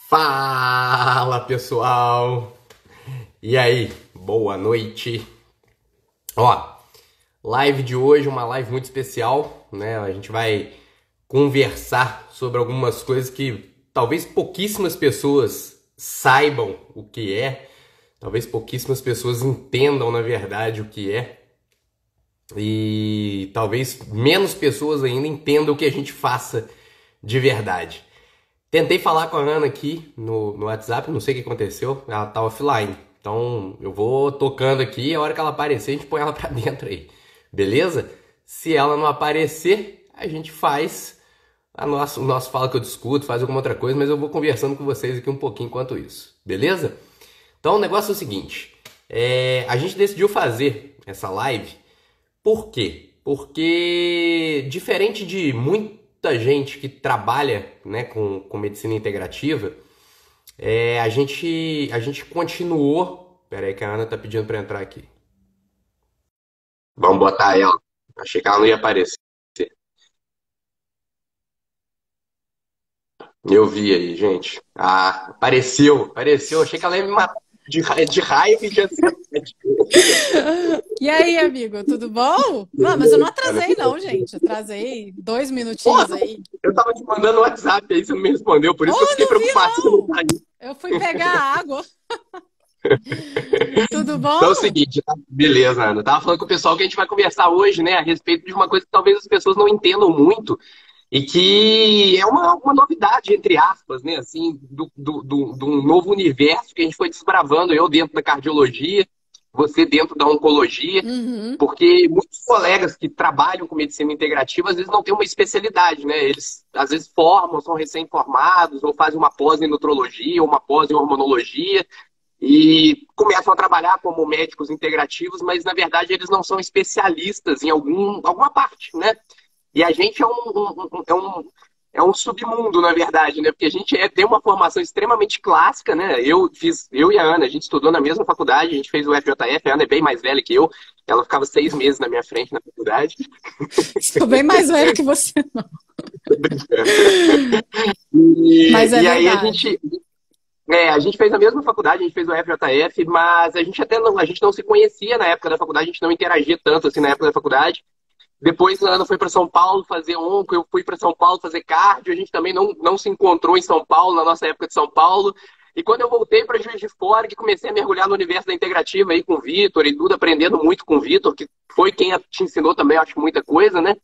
Fala pessoal! E aí, boa noite! Ó, live de hoje, uma live muito especial, né? A gente vai conversar sobre algumas coisas que talvez pouquíssimas pessoas saibam o que é, talvez pouquíssimas pessoas entendam na verdade o que é, e talvez menos pessoas ainda entendam o que a gente faça de verdade. Tentei falar com a Ana aqui no WhatsApp, não sei o que aconteceu, ela tá offline. Então eu vou tocando aqui, a hora que ela aparecer, a gente põe ela pra dentro aí. Beleza? Se ela não aparecer, a gente faz o nosso Fala que eu discuto, faz alguma outra coisa, mas eu vou conversando com vocês aqui um pouquinho enquanto isso. Beleza? Então o negócio é o seguinte, a gente decidiu fazer essa live, por quê? Porque diferente de muita gente que trabalha, né, com medicina integrativa, a gente continuou. Pera aí que a Ana tá pedindo para entrar aqui. Vamos botar ela. Achei que ela não ia aparecer. Eu vi aí, gente. Ah, apareceu, apareceu. Achei que ela ia me matar de raiva e de ansiedade. E aí, amigo, tudo bom? Não, mas eu não atrasei, não, gente. Atrasei 2 minutinhos Porra, aí. eu tava te mandando no WhatsApp aí, você não me respondeu, por isso que eu Oh, fiquei não vi, preocupado se você não não. tá aí. Eu fui pegar água. Tudo Então é o bom? seguinte, beleza, Ana. Eu tava falando com o pessoal que a gente vai conversar hoje, né, a respeito de uma coisa que talvez as pessoas não entendam muito e que é uma novidade, entre aspas, né, assim, do um novo universo que a gente foi desbravando, eu dentro da cardiologia, você dentro da oncologia, Uhum. porque muitos colegas que trabalham com medicina integrativa às vezes não têm uma especialidade, né? Eles às vezes formam, são recém-formados, ou fazem uma pós em nutrologia, ou uma pós em hormonologia, e começam a trabalhar como médicos integrativos, mas na verdade eles não são especialistas em alguma parte, né? E a gente é um submundo, na verdade, né? Porque a gente tem uma formação extremamente clássica, né? Eu e a Ana, a gente estudou na mesma faculdade, a gente fez o FJF, a Ana é bem mais velha que eu, ela ficava 6 meses na minha frente na faculdade. Sou bem mais velha que você, não. Mas E, é e aí verdade. a gente fez a mesma faculdade, a gente fez o FJF, mas a gente não se conhecia na época da faculdade, a gente não interagia tanto assim na época da faculdade. Depois a Ana foi para São Paulo fazer onco, eu fui para São Paulo fazer cardio, a gente também não se encontrou em São Paulo, na nossa época de São Paulo. E quando eu voltei para Juiz de Fora, que comecei a mergulhar no universo da integrativa aí com o Vitor e tudo, aprendendo muito com o Vitor, que foi quem te ensinou também, acho, muita coisa, né?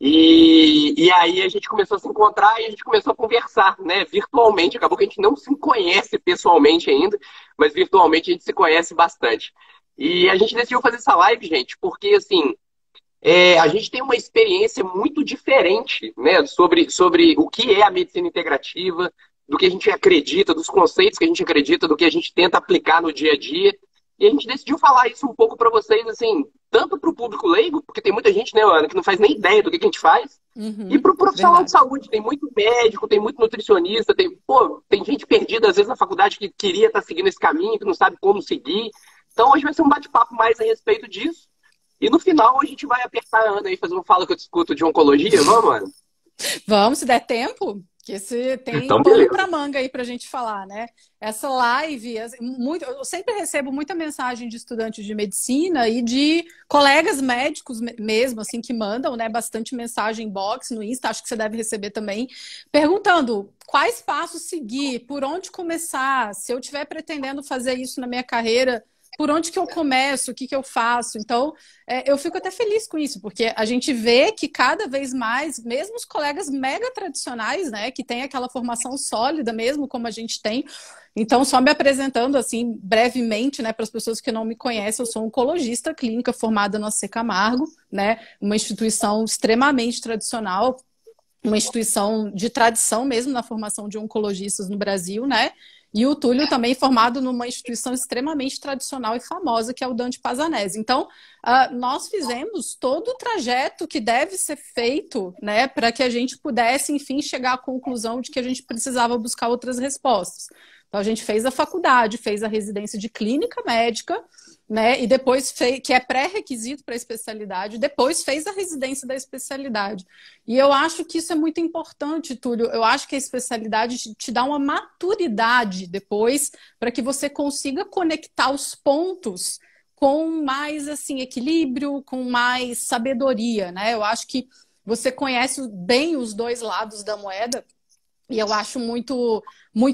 E aí a gente começou a se encontrar e a gente começou a conversar, né? Virtualmente. Acabou que a gente não se conhece pessoalmente ainda, mas virtualmente a gente se conhece bastante. E a gente decidiu fazer essa live, gente, porque assim, a gente tem uma experiência muito diferente, né, sobre o que é a medicina integrativa, do que a gente acredita, dos conceitos que a gente acredita, do que a gente tenta aplicar no dia a dia. E a gente decidiu falar isso um pouco para vocês, assim, tanto para o público leigo, porque tem muita gente, né, Ana, que não faz nem ideia do que a gente faz, e Uhum. para o profissional de Verdade. saúde. Tem muito médico, tem muito nutricionista, tem gente perdida, às vezes, na faculdade que queria estar seguindo esse caminho, que não sabe como seguir. Então, hoje vai ser um bate-papo mais a respeito disso. E no final a gente vai apertar a Ana aí, fazer um fala que eu discuto de oncologia, vamos, Ana? Vamos, se der tempo, que se tem Então, pano beleza. para manga aí para a gente falar, né? Essa live, muito, eu sempre recebo muita mensagem de estudantes de medicina e de colegas médicos mesmo, assim, que mandam, né? Bastante mensagem inbox no Insta, acho que você deve receber também, perguntando quais passos seguir, por onde começar, se eu estiver pretendendo fazer isso na minha carreira, por onde que eu começo, o que que eu faço? Então, eu fico até feliz com isso, porque a gente vê que cada vez mais, mesmo os colegas mega tradicionais, né, que têm aquela formação sólida mesmo, como a gente tem. Então, só me apresentando assim brevemente, né, para as pessoas que não me conhecem, eu sou oncologista clínica formada no AC Camargo, né, uma instituição extremamente tradicional, uma instituição de tradição mesmo na formação de oncologistas no Brasil, né? E o Túlio também formado numa instituição extremamente tradicional e famosa, que é o Dante Pazanese. Então, nós fizemos todo o trajeto que deve ser feito, né, para que a gente pudesse, enfim, chegar à conclusão de que a gente precisava buscar outras respostas. Então, Então, a gente fez a faculdade, fez a residência de clínica médica, né? E depois fez, que é pré-requisito para a especialidade, depois fez a residência da especialidade. E eu acho que isso é muito importante, Túlio. Eu acho que a especialidade te dá uma maturidade depois para que você consiga conectar os pontos com mais assim equilíbrio, com mais sabedoria, né? Eu acho que você conhece bem os dois lados da moeda. E eu acho muito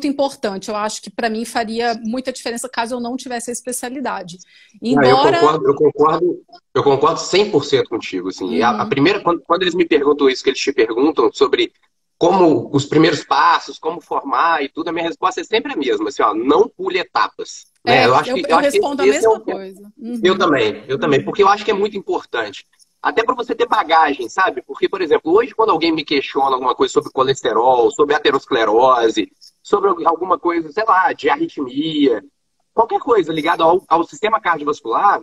importante. Eu acho que para mim faria muita diferença caso eu não tivesse a especialidade. Embora... Eu concordo 100% contigo. Assim. A primeira, quando eles me perguntam isso, que eles te perguntam sobre como os primeiros passos, como formar e tudo, a minha resposta é sempre a mesma. Assim, ó, não pule etapas. Né? Eu respondo a mesma coisa. Eu também, porque eu acho que é muito importante. Até para você ter bagagem, sabe? Porque, por exemplo, hoje quando alguém me questiona alguma coisa sobre colesterol, sobre aterosclerose, sobre alguma coisa, sei lá, de arritmia, qualquer coisa ligada ao sistema cardiovascular,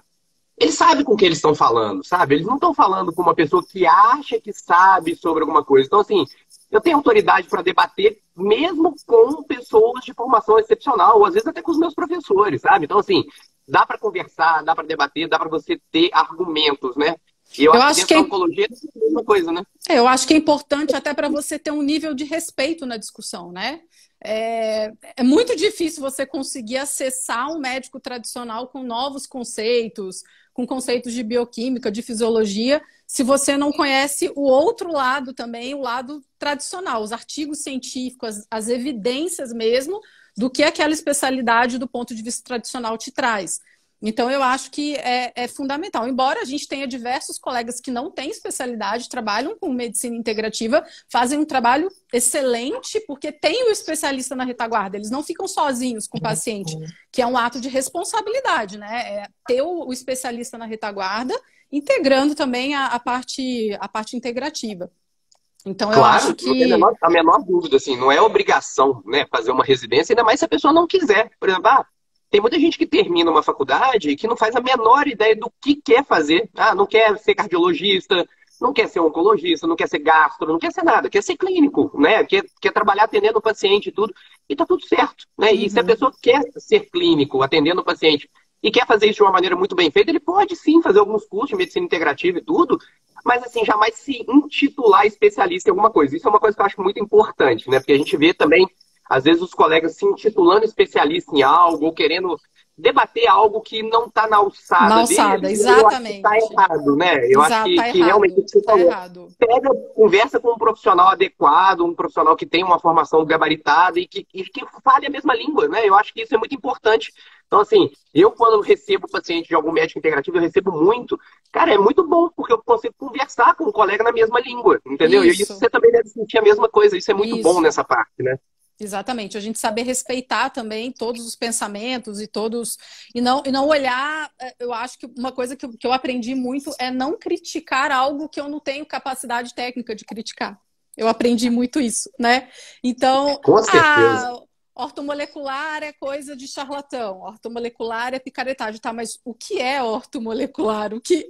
eles sabem com o que eles estão falando, sabe? Eles não estão falando com uma pessoa que acha que sabe sobre alguma coisa. Então, assim, eu tenho autoridade para debater mesmo com pessoas de formação excepcional, ou às vezes até com os meus professores, sabe? Então, assim, dá para conversar, dá para debater, dá para você ter argumentos, né? E eu acho que a oncologia é a mesma coisa, né? Eu acho que é importante até para você ter um nível de respeito na discussão, né? É muito difícil você conseguir acessar um médico tradicional com novos conceitos, com conceitos de bioquímica, de fisiologia, se você não conhece o outro lado também, o lado tradicional, os artigos científicos, as evidências mesmo do que aquela especialidade do ponto de vista tradicional te traz. Então, eu acho que é fundamental. Embora a gente tenha diversos colegas que não têm especialidade, trabalham com medicina integrativa, fazem um trabalho excelente, porque tem o especialista na retaguarda. Eles não ficam sozinhos com o paciente, que é um ato de responsabilidade, né? É ter o especialista na retaguarda, integrando também a parte integrativa. Então, eu acho que... a menor dúvida, assim, não é obrigação, né, fazer uma residência, ainda mais se a pessoa não quiser. Por exemplo, tem muita gente que termina uma faculdade e que não faz a menor ideia do que quer fazer. Não quer ser cardiologista, não quer ser oncologista, não quer ser gastro, não quer ser nada, quer ser clínico, né? Quer trabalhar atendendo o paciente e tudo. E tá tudo certo, né? E se a pessoa quer ser clínico, atendendo o paciente, e quer fazer isso de uma maneira muito bem feita, ele pode sim fazer alguns cursos de medicina integrativa e tudo, mas assim, jamais se intitular especialista em alguma coisa. Isso é uma coisa que eu acho muito importante, né? Porque a gente vê também às vezes os colegas se intitulando especialista em algo ou querendo debater algo que não está na alçada. Na alçada, dele. exatamente. Está errado, né? Eu acho que realmente você falou. Pega, conversa com um profissional adequado, um profissional que tem uma formação gabaritada e que fale a mesma língua, né? Eu acho que isso é muito importante. Então, assim, eu quando recebo paciente de algum médico integrativo, eu recebo muito. Cara, é muito bom, porque eu consigo conversar com um colega na mesma língua, entendeu? E isso você também deve sentir a mesma coisa. Isso é muito bom nessa parte, né? Exatamente, a gente saber respeitar também todos os pensamentos e todos. E não olhar. Eu acho que uma coisa que eu aprendi muito é não criticar algo que eu não tenho capacidade técnica de criticar. Eu aprendi muito isso, né? Então, com certeza. Ortomolecular é coisa de charlatão, ortomolecular é picaretagem, tá? Mas o que é ortomolecular? O que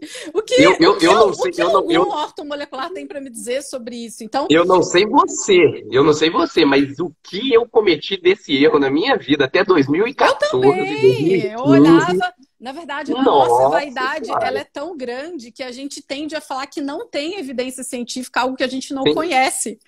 algum ortomolecular tem para me dizer sobre isso? Então, eu não sei você, mas o que eu cometi desse erro na minha vida até 2014, eu também. 2015, eu olhava, na verdade, a nossa vaidade, ela é tão grande que a gente tende a falar que não tem evidência científica, algo que a gente não conhece.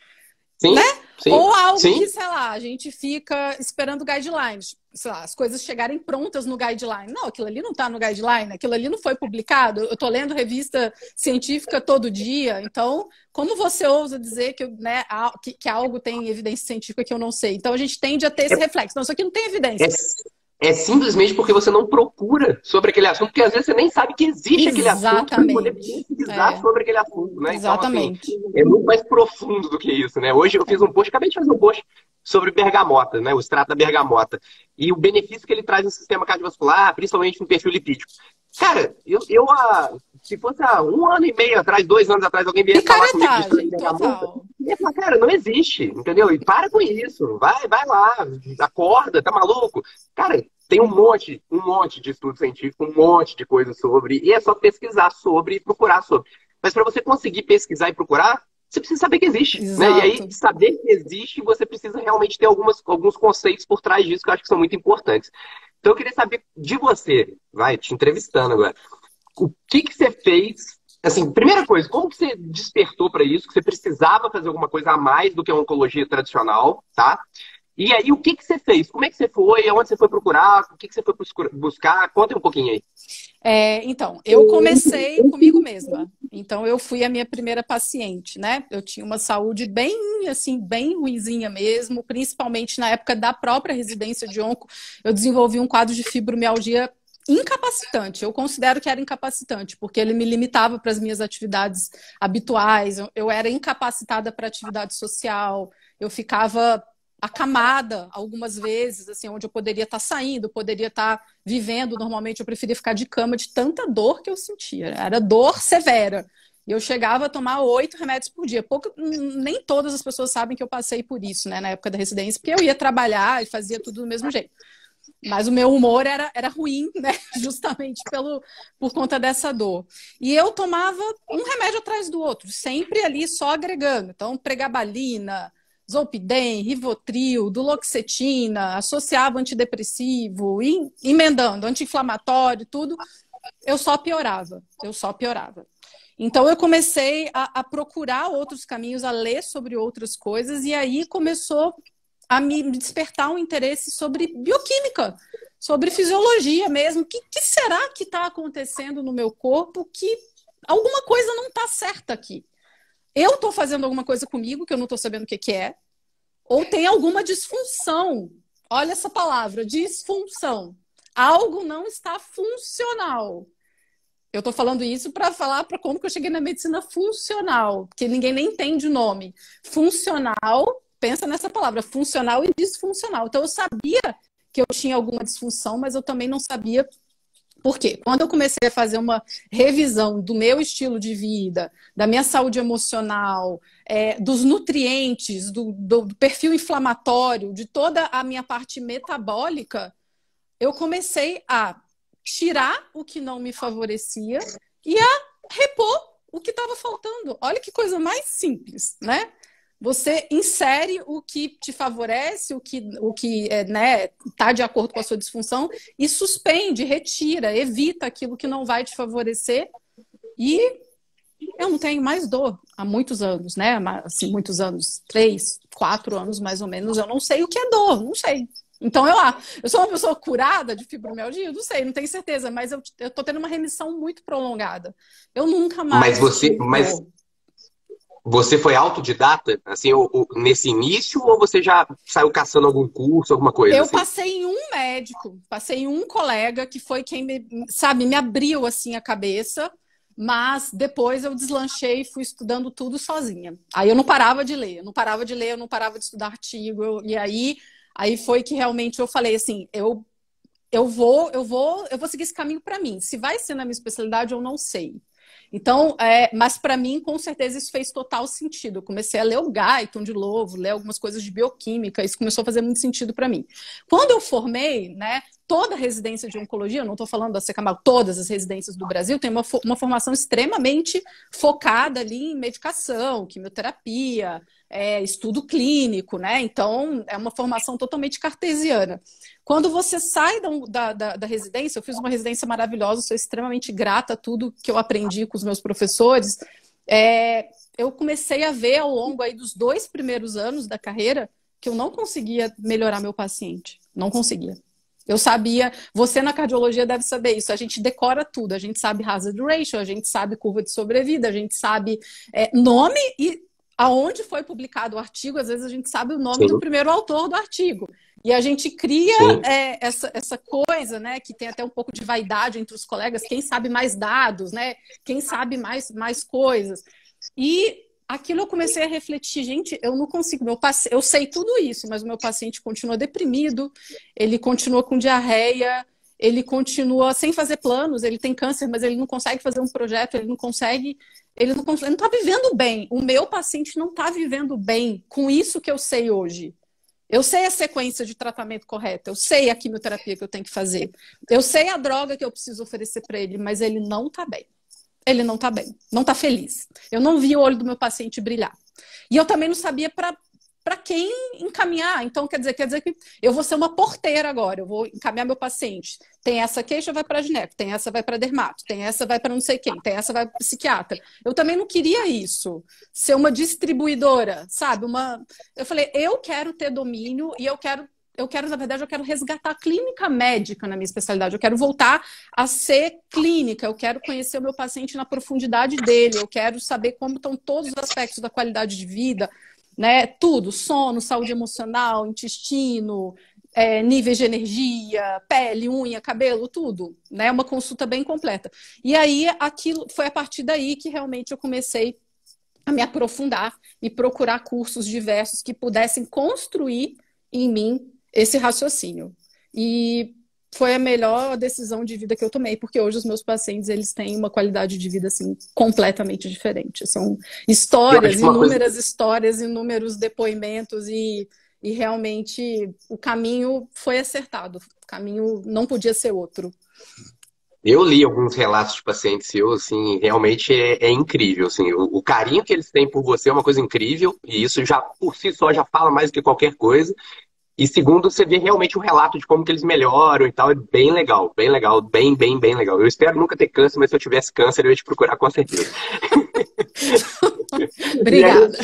Sim, né? Sim, ou algo sim. que, sei lá, a gente fica esperando guidelines, sei lá, as coisas chegarem prontas no guideline. Não, aquilo ali não está no guideline, aquilo ali não foi publicado. Eu estou lendo revista científica todo dia, então, como você ousa dizer que, né, que algo tem evidência científica que eu não sei? Então, a gente tende a ter esse reflexo. Não, isso aqui não tem evidência. É simplesmente porque você não procura sobre aquele assunto, porque às vezes você nem sabe que existe aquele assunto para poder pesquisar sobre aquele assunto, né? Exatamente. Então, assim, é muito mais profundo do que isso, né? Hoje eu fiz um post, acabei de fazer um post sobre bergamota, né? O extrato da bergamota. E o benefício que ele traz no sistema cardiovascular, principalmente no perfil lipídico. Cara, se fosse há 1 ano e meio atrás, 2 anos atrás, alguém viesse falar comigo disso de bergamota, eu ia falar, cara, não existe, entendeu? E para com isso, vai lá, acorda, tá maluco? Cara, tem um monte de estudo científico, um monte de coisa sobre, e é só pesquisar sobre e procurar sobre. Mas para você conseguir pesquisar e procurar, você precisa saber que existe, né? E Exato. aí, saber que existe, você precisa realmente ter alguns conceitos por trás disso que eu acho que são muito importantes. Então, eu queria saber de você, vai, te entrevistando agora. O que que você fez? Assim, primeira coisa, como que você despertou para isso? Que você precisava fazer alguma coisa a mais do que a oncologia tradicional, tá? E aí, o que que você fez? Como é que você foi? Aonde você foi procurar? O que que você foi buscar? Conta um pouquinho aí. Então, eu comecei comigo mesma. Então, eu fui a minha primeira paciente, né? Eu tinha uma saúde bem, assim, bem ruinzinha mesmo, principalmente na época da própria residência de onco. Eu desenvolvi um quadro de fibromialgia incapacitante. Eu considero que era incapacitante, porque ele me limitava para as minhas atividades habituais. Eu era incapacitada para atividade social. Eu ficava acamada algumas vezes, assim, onde eu poderia estar saindo, poderia estar vivendo normalmente. Eu preferia ficar de cama de tanta dor que eu sentia. Era dor severa. E eu chegava a tomar 8 remédios por dia. Nem todas as pessoas sabem que eu passei por isso, né, na época da residência, porque eu ia trabalhar e fazia tudo do mesmo jeito. Mas o meu humor era ruim, né? Justamente por conta dessa dor. E eu tomava um remédio atrás do outro, sempre ali só agregando. Então, pregabalina, Zolpidem, Rivotril, duloxetina, associava antidepressivo, emendando, anti-inflamatório, tudo. Eu só piorava, eu só piorava. Então, eu comecei a procurar outros caminhos, a ler sobre outras coisas, e aí começou a me despertar um interesse sobre bioquímica, sobre fisiologia mesmo. O que será que está acontecendo no meu corpo que alguma coisa não está certa aqui? Eu estou fazendo alguma coisa comigo que eu não estou sabendo o que é, ou tem alguma disfunção. Olha essa palavra, disfunção. Algo não está funcional. Eu estou falando isso para falar para como que eu cheguei na medicina funcional, porque ninguém nem entende o nome. Funcional, pensa nessa palavra, funcional e disfuncional. Então eu sabia que eu tinha alguma disfunção, mas eu também não sabia por quê. Quando eu comecei a fazer uma revisão do meu estilo de vida, da minha saúde emocional, dos nutrientes, do perfil inflamatório, de toda a minha parte metabólica, eu comecei a tirar o que não me favorecia e a repor o que estava faltando. Olha que coisa mais simples, né? Você insere o que te favorece, o que né, tá de acordo com a sua disfunção e suspende, retira, evita aquilo que não vai te favorecer. E eu não tenho mais dor há muitos anos, né? Assim, muitos anos, 3, 4 anos mais ou menos, eu não sei o que é dor, não sei. Então, eu sou uma pessoa curada de fibromialgia? Eu não sei, não tenho certeza, mas eu tô tendo uma remissão muito prolongada. Eu nunca Mas mais você, tive mas dor. você foi autodidata, assim, nesse início, ou você já saiu caçando algum curso, alguma coisa Eu assim? passei em um médico, passei em um colega que foi quem me abriu assim a cabeça, mas depois eu deslanchei e fui estudando tudo sozinha. Aí eu não parava de ler, eu não parava de ler, eu não parava de estudar artigo, e aí foi que realmente eu falei assim, eu vou seguir esse caminho para mim. Se vai ser na minha especialidade, eu não sei. Então, mas para mim, com certeza, isso fez total sentido. Eu comecei a ler o Guyton de novo, ler algumas coisas de bioquímica, isso começou a fazer muito sentido para mim. Quando eu formei, né, toda a residência de oncologia, eu não estou falando da Secamal, todas as residências do Brasil, tem uma formação extremamente focada ali em medicação, quimioterapia, estudo clínico, né? Então, é uma formação totalmente cartesiana. Quando você sai da residência, eu fiz uma residência maravilhosa, sou extremamente grata a tudo que eu aprendi com os meus professores. Eu comecei a ver ao longo aí dos 2 primeiros anos da carreira que eu não conseguia melhorar meu paciente. Não conseguia. Eu sabia, você na cardiologia deve saber isso, a gente decora tudo, a gente sabe hazard ratio, a gente sabe curva de sobrevida, a gente sabe nome e aonde foi publicado o artigo, às vezes a gente sabe o nome do Sim, primeiro autor do artigo. E a gente cria sim. essa coisa, né, que tem até um pouco de vaidade entre os colegas, quem sabe mais dados, né, quem sabe mais coisas. E aquilo eu comecei a refletir, gente, eu não consigo, eu sei tudo isso, mas o meu paciente continua deprimido, ele continua com diarreia, ele continua sem fazer planos, ele tem câncer, mas ele não consegue fazer um projeto, ele não está vivendo bem. O meu paciente não está vivendo bem com isso que eu sei hoje. Eu sei a sequência de tratamento correta, eu sei a quimioterapia que eu tenho que fazer, eu sei a droga que eu preciso oferecer para ele, mas ele não está bem. Ele não está bem, não está feliz. Eu não vi o olho do meu paciente brilhar. E eu também não sabia para quem encaminhar. Então, quer dizer que eu vou ser uma porteira agora, eu vou encaminhar meu paciente. Tem essa queixa, vai para gineco, tem essa, vai para dermato, tem essa, vai para não sei quem, tem essa, vai para psiquiatra. Eu também não queria isso, ser uma distribuidora, sabe? Eu falei, eu quero ter domínio e na verdade, eu quero resgatar a clínica médica na minha especialidade. Eu quero voltar a ser clínica. Eu quero conhecer o meu paciente na profundidade dele. Eu quero saber como estão todos os aspectos da qualidade de vida, né? Tudo, sono, saúde emocional, intestino, níveis de energia, pele, unha, cabelo, tudo, né? Uma consulta bem completa. E aí, foi a partir daí que realmente eu comecei a me aprofundar e procurar cursos diversos que pudessem construir em mim esse raciocínio. E foi a melhor decisão de vida que eu tomei, porque hoje os meus pacientes, eles têm uma qualidade de vida, assim, completamente diferente. São histórias, inúmeras histórias, inúmeros depoimentos e realmente o caminho foi acertado. O caminho não podia ser outro. Eu li alguns relatos de pacientes seus, assim, realmente é incrível, assim, o carinho que eles têm por você é uma coisa incrível, e isso já, por si só, já fala mais do que qualquer coisa. E segundo, você vê realmente o relato de como que eles melhoram e tal. É bem legal, bem legal, bem legal. Eu espero nunca ter câncer, mas se eu tivesse câncer, eu ia te procurar com certeza. Obrigada.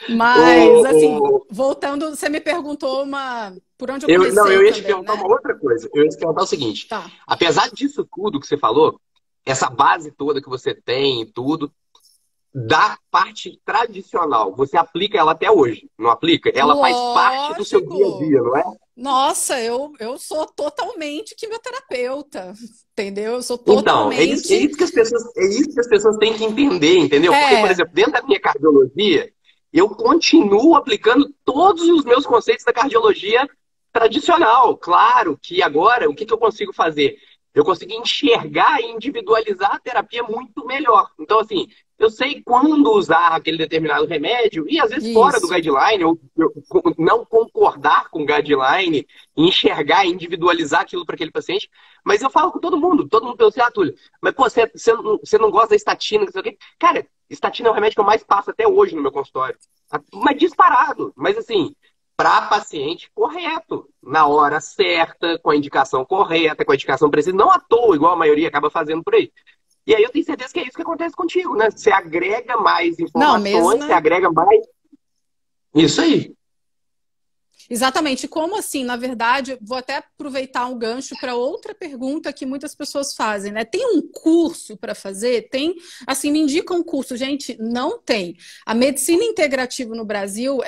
Mas, assim, voltando, você me perguntou por onde eu comecei. Eu ia te perguntar uma outra coisa. Eu ia te perguntar o seguinte. Tá. Apesar disso tudo que você falou, essa base toda que você tem e tudo, da parte tradicional, você aplica ela até hoje, não aplica? Ela faz parte do seu dia a dia, não é? Nossa, eu sou totalmente quimioterapeuta, entendeu? Eu sou totalmente... Então, é isso que as pessoas têm que entender, entendeu? Porque, por exemplo, dentro da minha cardiologia, eu continuo aplicando todos os meus conceitos da cardiologia tradicional. Claro que agora, o que eu consigo fazer? Eu consigo enxergar e individualizar a terapia muito melhor. Então, assim, eu sei quando usar aquele determinado remédio e, às vezes, fora do guideline, ou não concordar com o guideline, enxergar e individualizar aquilo para aquele paciente. Mas eu falo com todo mundo pensa assim, Túlio, mas, pô, você não gosta da estatina, não sei o quê. Cara, estatina é o remédio que eu mais passo até hoje no meu consultório. Mas disparado. Mas, assim, para paciente correto, na hora certa, com a indicação correta, com a indicação precisa, não à toa, igual a maioria acaba fazendo por aí. E aí eu tenho certeza que é isso que acontece contigo, né? Você agrega mais informações, você agrega mais... Isso aí. Exatamente. Como assim? Na verdade, vou até aproveitar um gancho para outra pergunta que muitas pessoas fazem, né? Tem um curso para fazer? Tem, assim, me indica um curso. Gente, não tem. A medicina integrativa no Brasil,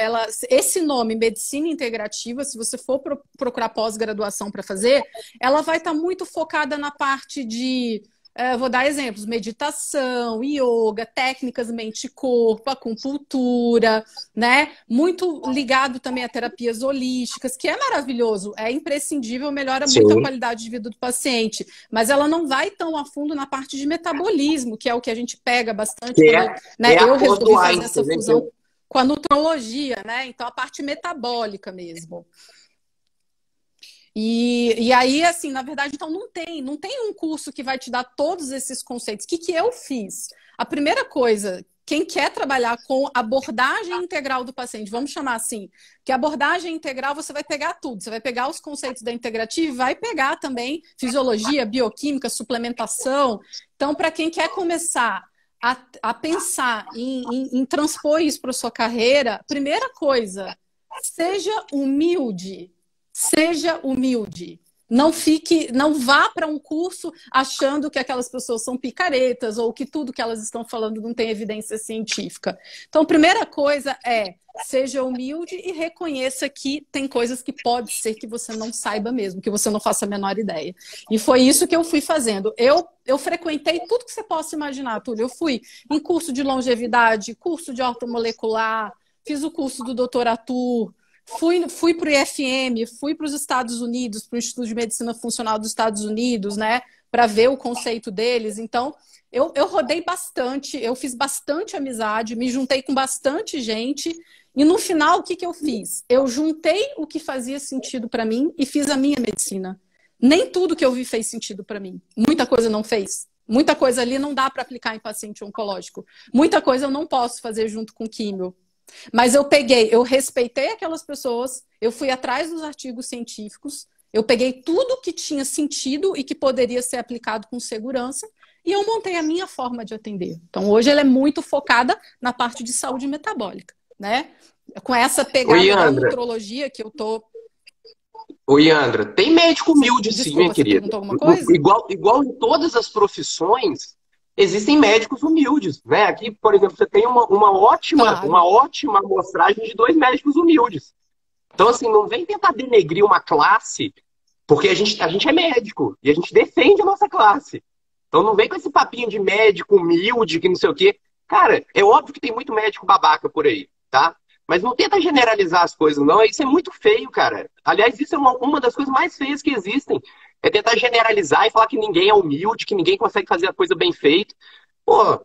esse nome, medicina integrativa, se você for procurar pós-graduação para fazer, ela vai estar muito focada na parte de... vou dar exemplos, meditação, yoga, técnicas mente-corpo, acupuntura, né? Muito ligado também a terapias holísticas, que é maravilhoso, é imprescindível, melhora muito a qualidade de vida do paciente, mas ela não vai tão a fundo na parte de metabolismo, que é o que a gente pega bastante, eu resolvi fazer essa fusão com a nutrologia, né? Então a parte metabólica mesmo. E aí, assim, na verdade, então não tem um curso que vai te dar todos esses conceitos. O que eu fiz? A primeira coisa, quem quer trabalhar com abordagem integral do paciente, vamos chamar assim, que abordagem integral você vai pegar tudo, você vai pegar os conceitos da integrativa e vai pegar também fisiologia, bioquímica, suplementação. Então, para quem quer começar a pensar em transpor isso para a sua carreira, primeira coisa, seja humilde. Seja humilde. Não vá para um curso achando que aquelas pessoas são picaretas ou que tudo que elas estão falando não tem evidência científica. Então, a primeira coisa seja humilde e reconheça que tem coisas que pode ser que você não saiba mesmo, que você não faça a menor ideia. E foi isso que eu fui fazendo. Eu frequentei tudo que você possa imaginar, Túlio. Eu fui em curso de longevidade, curso de ortomolecular, fiz o curso do Dr. Atur, fui para o IFM, fui para os Estados Unidos, para o Instituto de Medicina Funcional dos Estados Unidos, né, para ver o conceito deles. Então, eu rodei bastante, eu fiz bastante amizade, me juntei com bastante gente e no final, o que eu fiz? Eu juntei o que fazia sentido para mim e fiz a minha medicina. Nem tudo que eu vi fez sentido para mim. Muita coisa não fez. Muita coisa ali não dá para aplicar em paciente oncológico. Muita coisa eu não posso fazer junto com químio. Mas eu respeitei aquelas pessoas, eu fui atrás dos artigos científicos, eu peguei tudo que tinha sentido e que poderia ser aplicado com segurança e eu montei a minha forma de atender. Então, hoje ela é muito focada na parte de saúde metabólica, né? Com essa pegada da nutrologia que eu tô... Oi, Andra, tem médico humilde sim, minha querida. Perguntou alguma coisa? Igual em todas as profissões, existem médicos humildes, né? Aqui, por exemplo, você tem uma ótima amostragem de 2 médicos humildes. Então, assim, não vem tentar denegrir uma classe, porque a gente é médico e a gente defende a nossa classe. Então não vem com esse papinho de médico humilde, que não sei o quê. Cara, é óbvio que tem muito médico babaca por aí, tá? Mas não tenta generalizar as coisas, não. Isso é muito feio, cara. Aliás, isso é uma das coisas mais feias que existem. É tentar generalizar e falar que ninguém é humilde, que ninguém consegue fazer a coisa bem feita. Pô,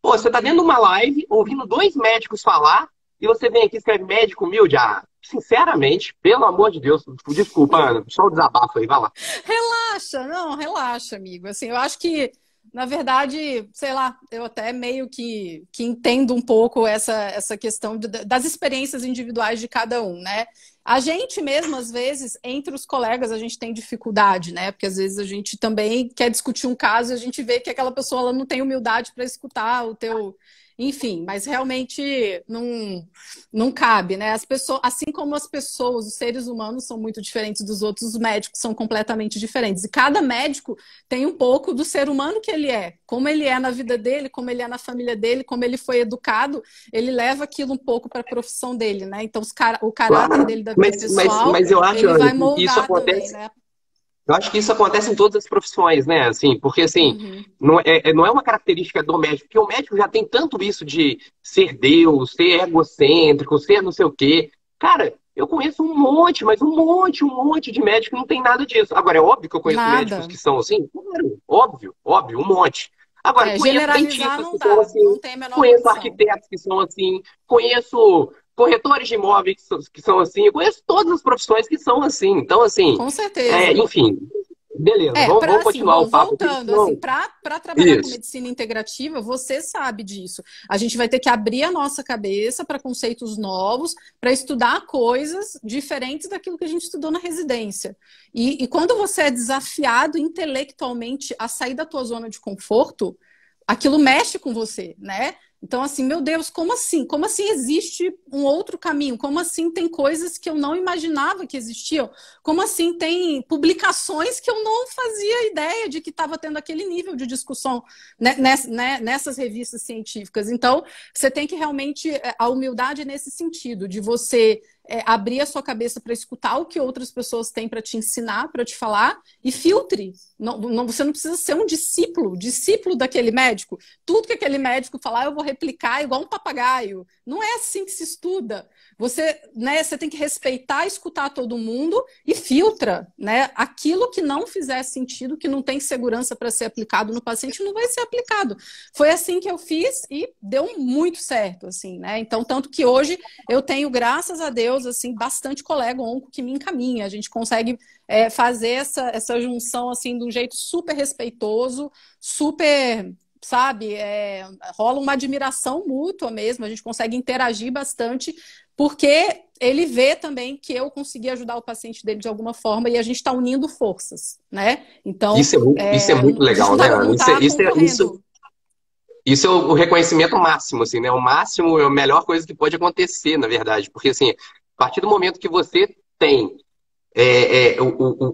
você tá dentro de uma live, ouvindo 2 médicos falar, e você vem aqui e escreve médico humilde. Ah, sinceramente, pelo amor de Deus, desculpa, Ana, só o desabafo aí, vai lá. Relaxa, amigo. Assim, eu acho que, na verdade, sei lá, eu até meio que entendo um pouco essa questão das experiências individuais de cada um, né? A gente mesmo, às vezes, entre os colegas, a gente tem dificuldade, né? Porque às vezes a gente também quer discutir um caso e a gente vê que aquela pessoa ela não tem humildade para escutar o teu... Enfim, mas realmente não cabe, né? As pessoas, assim como as pessoas, os seres humanos são muito diferentes dos outros, os médicos são completamente diferentes. E cada médico tem um pouco do ser humano que ele é. Como ele é na vida dele, como ele é na família dele, como ele foi educado, ele leva aquilo um pouco para a profissão dele, né? Então, o caráter dele da vida pessoal, mas eu acho, ele vai moldar que isso acontece, também, né? Eu acho que isso acontece em todas as profissões, né? Assim, porque assim, não é uma característica do médico, porque o médico já tem tanto isso de ser Deus, ser egocêntrico, ser não sei o quê. Cara, eu conheço um monte, mas um monte de médico que não tem nada disso. Agora, é óbvio que eu conheço médicos que são assim? Claro, óbvio, um monte. Agora, conheço dentistas que são assim, não tem a menor conheço condição. arquitetos que são assim, conheço corretores de imóveis que são assim, eu conheço todas as profissões que são assim. Então, assim, Com certeza. enfim, beleza, vamos continuar o papo. Voltando, assim, para trabalhar com medicina integrativa, você sabe disso. A gente vai ter que abrir a nossa cabeça para conceitos novos, para estudar coisas diferentes daquilo que a gente estudou na residência. E quando você é desafiado intelectualmente a sair da tua zona de conforto, aquilo mexe com você, né? Então, assim, meu Deus, como assim? Como assim existe um outro caminho? Como assim tem coisas que eu não imaginava que existiam? Como assim tem publicações que eu não fazia ideia de que estava tendo aquele nível de discussão nessas revistas científicas? Então, você tem que realmente... A humildade nesse sentido, de você abrir a sua cabeça para escutar o que outras pessoas têm para te ensinar, para te falar, e filtre. Você não precisa ser um discípulo daquele médico. Tudo que aquele médico falar, eu vou replicar igual um papagaio. Não é assim que se estuda. Você tem que respeitar, escutar todo mundo e filtra, né? Aquilo que não fizer sentido, que não tem segurança para ser aplicado no paciente, não vai ser aplicado. Foi assim que eu fiz e deu muito certo, assim, né? Então, tanto que hoje eu tenho, graças a Deus, assim, bastante colega onco que me encaminha. A gente consegue fazer essa junção, assim, de um jeito super respeitoso, super... sabe, rola uma admiração mútua mesmo, a gente consegue interagir bastante, porque ele vê também que eu consegui ajudar o paciente dele de alguma forma e a gente está unindo forças, né? Então, isso é muito legal, né? Isso é o reconhecimento máximo, assim, né? O máximo é a melhor coisa que pode acontecer, na verdade, porque assim, a partir do momento que você tem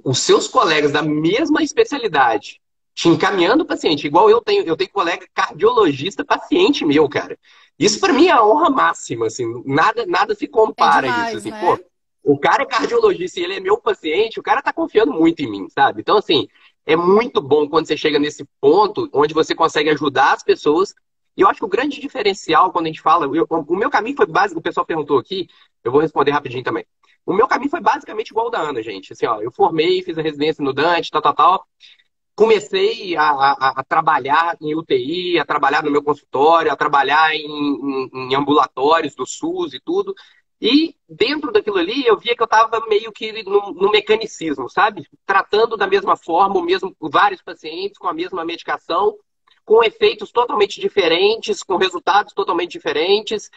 os seus colegas da mesma especialidade te encaminhando o paciente, igual eu tenho colega cardiologista, paciente meu, cara. Isso para mim é a honra máxima, assim, nada se compara a isso, assim, né? Pô, o cara é cardiologista e ele é meu paciente, o cara tá confiando muito em mim, sabe? Então, assim, é muito bom quando você chega nesse ponto onde você consegue ajudar as pessoas. E eu acho que o grande diferencial quando a gente fala, o meu caminho foi básico, o pessoal perguntou aqui, eu vou responder rapidinho também. O meu caminho foi basicamente igual ao da Ana, gente. Assim, ó, eu formei, fiz a residência no Dante, tal. Comecei a trabalhar em UTI, a trabalhar no meu consultório, a trabalhar em ambulatórios do SUS e tudo. E dentro daquilo ali, ali, eu via que eu estava meio que no mecanicismo, sabe? Tratando da mesma forma, o mesmo, vários pacientes com a mesma medicação, com efeitos totalmente diferentes, com resultados totalmente diferentes,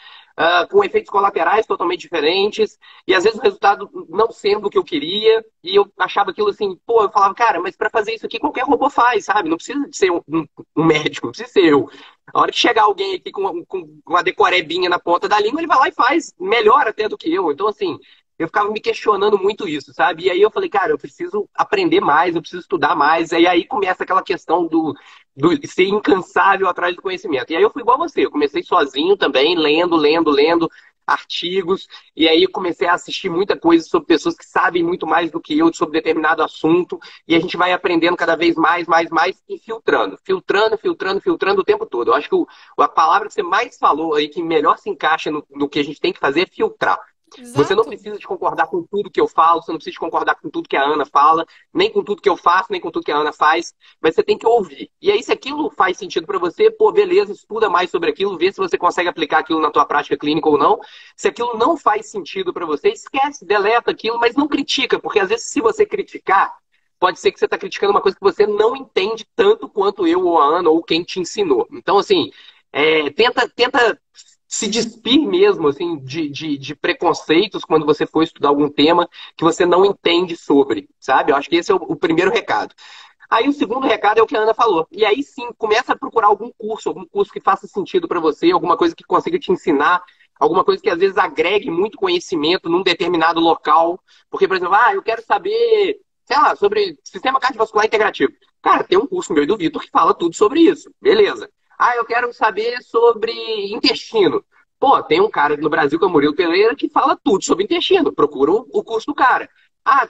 com efeitos colaterais totalmente diferentes, e às vezes o resultado não sendo o que eu queria, e eu achava aquilo assim, pô, eu falava, cara, mas para fazer isso aqui qualquer robô faz, sabe? Não precisa de ser um médico, não precisa ser eu. A hora que chegar alguém aqui com uma decorebinha na ponta da língua, ele vai lá e faz melhor até do que eu. Então, assim, eu ficava me questionando muito isso, sabe? E aí eu falei, cara, eu preciso aprender mais, eu preciso estudar mais. E aí começa aquela questão do ser incansável atrás do conhecimento. E aí eu fui igual a você, eu comecei sozinho também, lendo artigos, e aí eu comecei a assistir muita coisa sobre pessoas que sabem muito mais do que eu sobre determinado assunto, e a gente vai aprendendo cada vez mais, e filtrando o tempo todo. Eu acho que a palavra que você mais falou aí, que melhor se encaixa no que a gente tem que fazer, é filtrar. Exato. Você não precisa de concordar com tudo que eu falo, você não precisa de concordar com tudo que a Ana fala, nem com tudo que eu faço, nem com tudo que a Ana faz, mas você tem que ouvir. E aí, se aquilo faz sentido para você, pô, beleza, estuda mais sobre aquilo, vê se você consegue aplicar aquilo na tua prática clínica ou não. Se aquilo não faz sentido para você, esquece, deleta aquilo, mas não critica, porque às vezes se você criticar, pode ser que você está criticando uma coisa que você não entende tanto quanto eu ou a Ana ou quem te ensinou. Então, assim, tenta se despir mesmo assim, de preconceitos quando você for estudar algum tema que você não entende sobre, sabe? Eu acho que esse é o primeiro recado. Aí o segundo recado é o que a Ana falou. E aí sim, começa a procurar algum curso que faça sentido para você, alguma coisa que consiga te ensinar, alguma coisa que às vezes agregue muito conhecimento num determinado local. Porque, por exemplo, eu quero saber, sei lá, sobre sistema cardiovascular integrativo. Cara, tem um curso meu e do Vitor que fala tudo sobre isso. Beleza. Eu quero saber sobre intestino. Pô, tem um cara no Brasil, que é o Murilo Pereira, que fala tudo sobre intestino. Procura o curso do cara.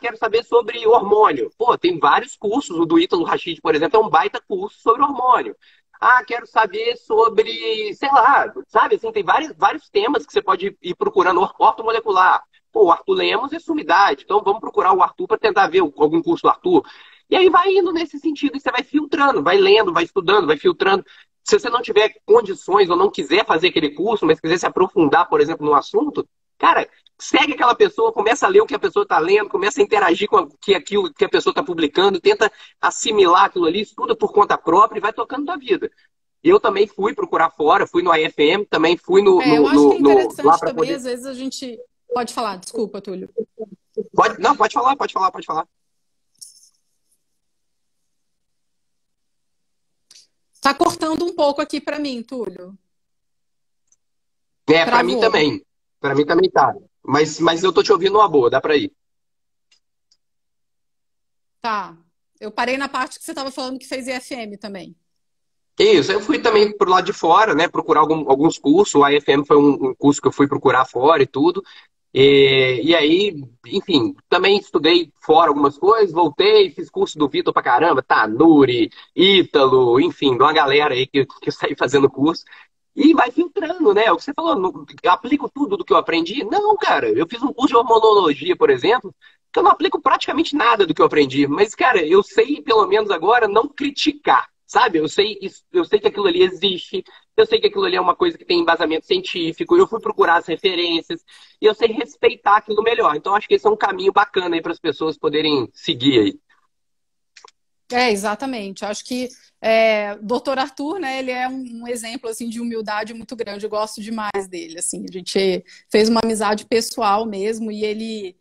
Quero saber sobre hormônio. Pô, tem vários cursos. O do Ítalo Rachid, por exemplo, é um baita curso sobre hormônio. Quero saber sobre, sei lá, sabe? Assim, tem vários temas que você pode ir procurando. Ortomolecular. Pô, o Arthur Lemos é sumidade. Então vamos procurar o Arthur para tentar ver algum curso do Arthur. E aí vai indo nesse sentido. E você vai filtrando, vai lendo, vai estudando, vai filtrando. Se você não tiver condições ou não quiser fazer aquele curso, mas quiser se aprofundar, por exemplo, no assunto, cara, segue aquela pessoa, começa a ler o que a pessoa está lendo, começa a interagir com aquilo que a pessoa está publicando, tenta assimilar aquilo ali, estuda por conta própria e vai tocando a vida. Eu também fui procurar fora, fui no IFM, também fui eu acho que é interessante lá também, poder... às vezes a gente... Pode falar, desculpa, Túlio. Pode falar. Tá cortando um pouco aqui para mim, Túlio. Para mim também. Para mim também tá. Mas eu tô te ouvindo numa boa, dá para ir. Tá. Eu parei na parte que você estava falando que fez IFM também. Isso, eu fui também pro lado de fora, né, procurar alguns cursos. O IFM foi um curso que eu fui procurar fora e tudo. E aí, enfim, também estudei fora algumas coisas, voltei, fiz curso do Vitor pra caramba, Tanuri, Ítalo, enfim, de uma galera aí que saí fazendo curso. E vai filtrando, né? O que você falou, eu aplico tudo do que eu aprendi? Não, cara, eu fiz um curso de hormonologia, por exemplo, que eu não aplico praticamente nada do que eu aprendi. Mas, cara, eu sei, pelo menos agora, não criticar, sabe? Eu sei que aquilo ali existe, eu sei que aquilo ali é uma coisa que tem embasamento científico, eu fui procurar as referências, e eu sei respeitar aquilo melhor. Então, acho que esse é um caminho bacana aí para as pessoas poderem seguir aí. Exatamente. Acho que o Dr. Arthur, né, ele é um exemplo assim, de humildade muito grande. Eu gosto demais dele. Assim, a gente fez uma amizade pessoal mesmo, e ele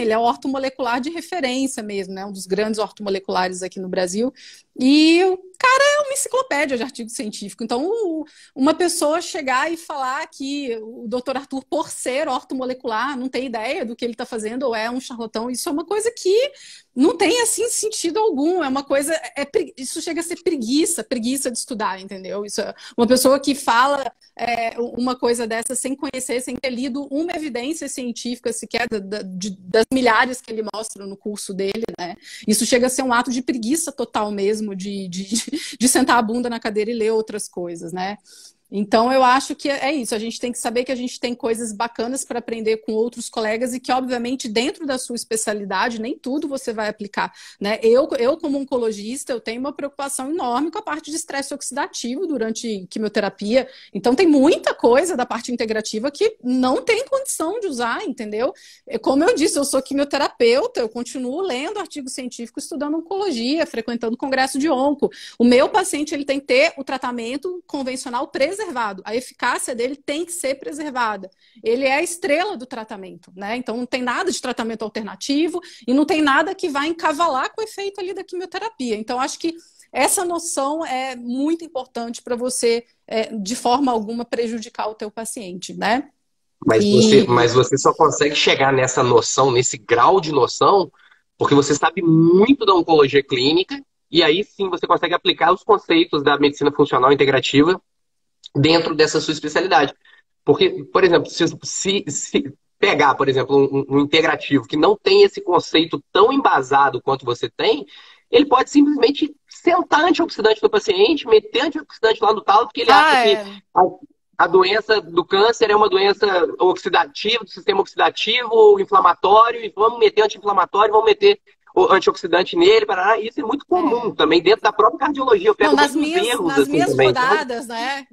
é o ortomolecular de referência mesmo, né? Um dos grandes ortomoleculares aqui no Brasil. E o cara é uma enciclopédia de artigo científico. Então, uma pessoa chegar e falar que o Dr. Arthur, por ser ortomolecular, não tem ideia do que ele está fazendo ou é um charlatão, isso é uma coisa que não tem, assim, sentido algum. É uma coisa... isso chega a ser preguiça de estudar, entendeu? Isso é uma pessoa que fala uma coisa dessa sem conhecer, sem ter lido uma evidência científica sequer das milhares que ele mostra no curso dele, né? Isso chega a ser um ato de preguiça total mesmo, de sentar a bunda na cadeira e ler outras coisas, né? Então, eu acho que é isso. A gente tem que saber que a gente tem coisas bacanas para aprender com outros colegas e que, obviamente, dentro da sua especialidade, nem tudo você vai aplicar, né? Como oncologista, eu tenho uma preocupação enorme com a parte de estresse oxidativo durante quimioterapia. Então, tem muita coisa da parte integrativa que não tem condição de usar, entendeu? Como eu disse, eu sou quimioterapeuta, eu continuo lendo artigo científico, estudando oncologia, frequentando congresso de onco. O meu paciente, ele tem que ter o tratamento convencional preservado. A eficácia dele tem que ser preservada. Ele é a estrela do tratamento, né? Então não tem nada de tratamento alternativo e não tem nada que vai encavalar com o efeito ali da quimioterapia. Então acho que essa noção é muito importante para você, de forma alguma, prejudicar o teu paciente, né? Mas você só consegue chegar nessa noção, nesse grau de noção, porque você sabe muito da oncologia clínica e aí sim você consegue aplicar os conceitos da medicina funcional integrativa dentro dessa sua especialidade. Porque, por exemplo, se pegar, por exemplo, um integrativo que não tem esse conceito tão embasado quanto você tem, ele pode simplesmente sentar antioxidante no paciente, meter antioxidante lá no talo, porque ele acha que a doença do câncer é uma doença oxidativa, do sistema oxidativo, inflamatório, e vamos meter anti-inflamatório, vamos meter o antioxidante nele, isso é muito comum também dentro da própria cardiologia. Eu pego nas minhas também, rodadas, né?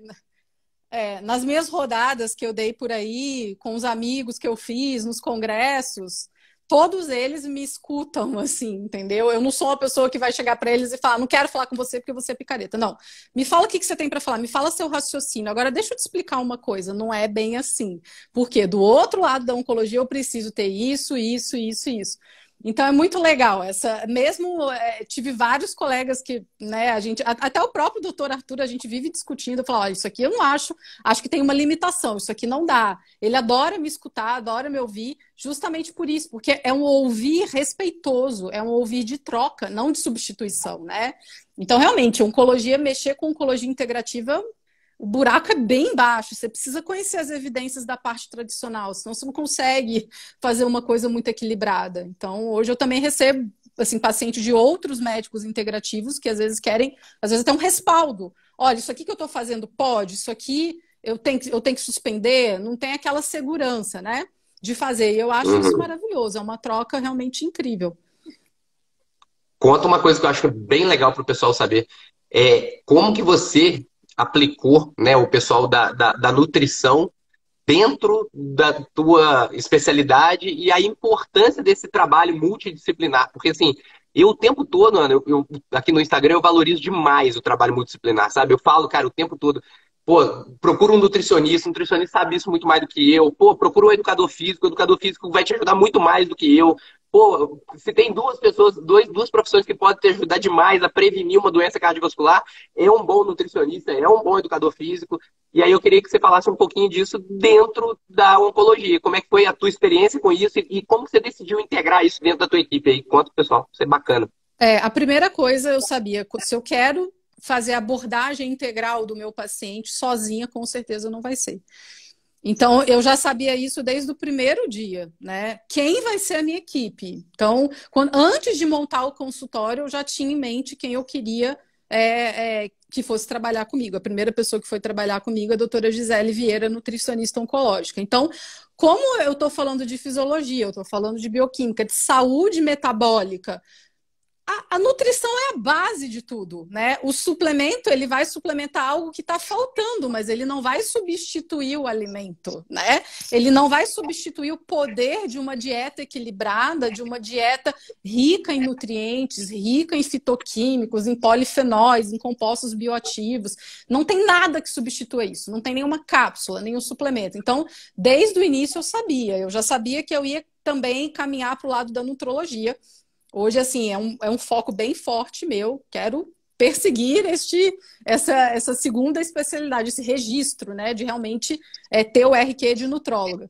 Nas minhas rodadas que eu dei por aí, com os amigos que eu fiz nos congressos, todos eles me escutam, assim, entendeu? Eu não sou uma pessoa que vai chegar para eles e falar, não quero falar com você porque você é picareta. Não, me fala o que você tem para falar, me fala seu raciocínio. Agora, deixa eu te explicar uma coisa, não é bem assim. Porque do outro lado da oncologia eu preciso ter isso, isso, isso e isso. Então é muito legal. Tive vários colegas que, né, até o próprio doutor Arthur, a gente vive discutindo, falar, isso aqui eu não acho que tem uma limitação, isso aqui não dá. Ele adora me escutar, adora me ouvir, justamente por isso, porque é um ouvir respeitoso, é um ouvir de troca, não de substituição, né? Então, realmente, mexer com oncologia integrativa, o buraco é bem baixo, você precisa conhecer as evidências da parte tradicional, senão você não consegue fazer uma coisa muito equilibrada. Então, hoje eu também recebo assim, pacientes de outros médicos integrativos que às vezes querem, às vezes até um respaldo. Olha, isso aqui que eu estou fazendo pode, isso aqui eu tenho que suspender, não tem aquela segurança, né, de fazer. E eu acho isso maravilhoso, é uma troca realmente incrível. Conta uma coisa que eu acho bem legal para o pessoal saber. Como que você aplicou, né, o pessoal da nutrição dentro da tua especialidade e a importância desse trabalho multidisciplinar. Porque, assim, eu o tempo todo, Ana, aqui no Instagram, eu valorizo demais o trabalho multidisciplinar, sabe? Eu falo, cara, o tempo todo, pô, procura um nutricionista sabe isso muito mais do que eu. Pô, procura um educador físico, o educador físico vai te ajudar muito mais do que eu. Pô, se tem duas pessoas, duas profissões que podem te ajudar demais a prevenir uma doença cardiovascular, é um bom nutricionista, é um bom educador físico. E aí eu queria que você falasse um pouquinho disso dentro da oncologia. Como é que foi a tua experiência com isso e como você decidiu integrar isso dentro da tua equipe aí? Conta, pessoal, isso é bacana. A primeira coisa eu sabia, se eu quero fazer a abordagem integral do meu paciente sozinha, com certeza não vai ser. Então, eu já sabia isso desde o primeiro dia, né? Quem vai ser a minha equipe? Então, antes de montar o consultório, eu já tinha em mente quem eu queria que fosse trabalhar comigo. A primeira pessoa que foi trabalhar comigo é a doutora Gisele Vieira, nutricionista oncológica. Então, como eu estou falando de fisiologia, eu estou falando de bioquímica, de saúde metabólica, a nutrição é a base de tudo, né? O suplemento, ele vai suplementar algo que está faltando, mas ele não vai substituir o alimento, né? Ele não vai substituir o poder de uma dieta equilibrada, de uma dieta rica em nutrientes, rica em fitoquímicos, em polifenóis, em compostos bioativos. Não tem nada que substitua isso, não tem nenhuma cápsula, nenhum suplemento. Então, desde o início eu já sabia que eu ia também caminhar para o lado da nutrologia. Hoje, assim, é um foco bem forte meu. Quero perseguir essa segunda especialidade, esse registro, né? De realmente ter o RQ de nutróloga.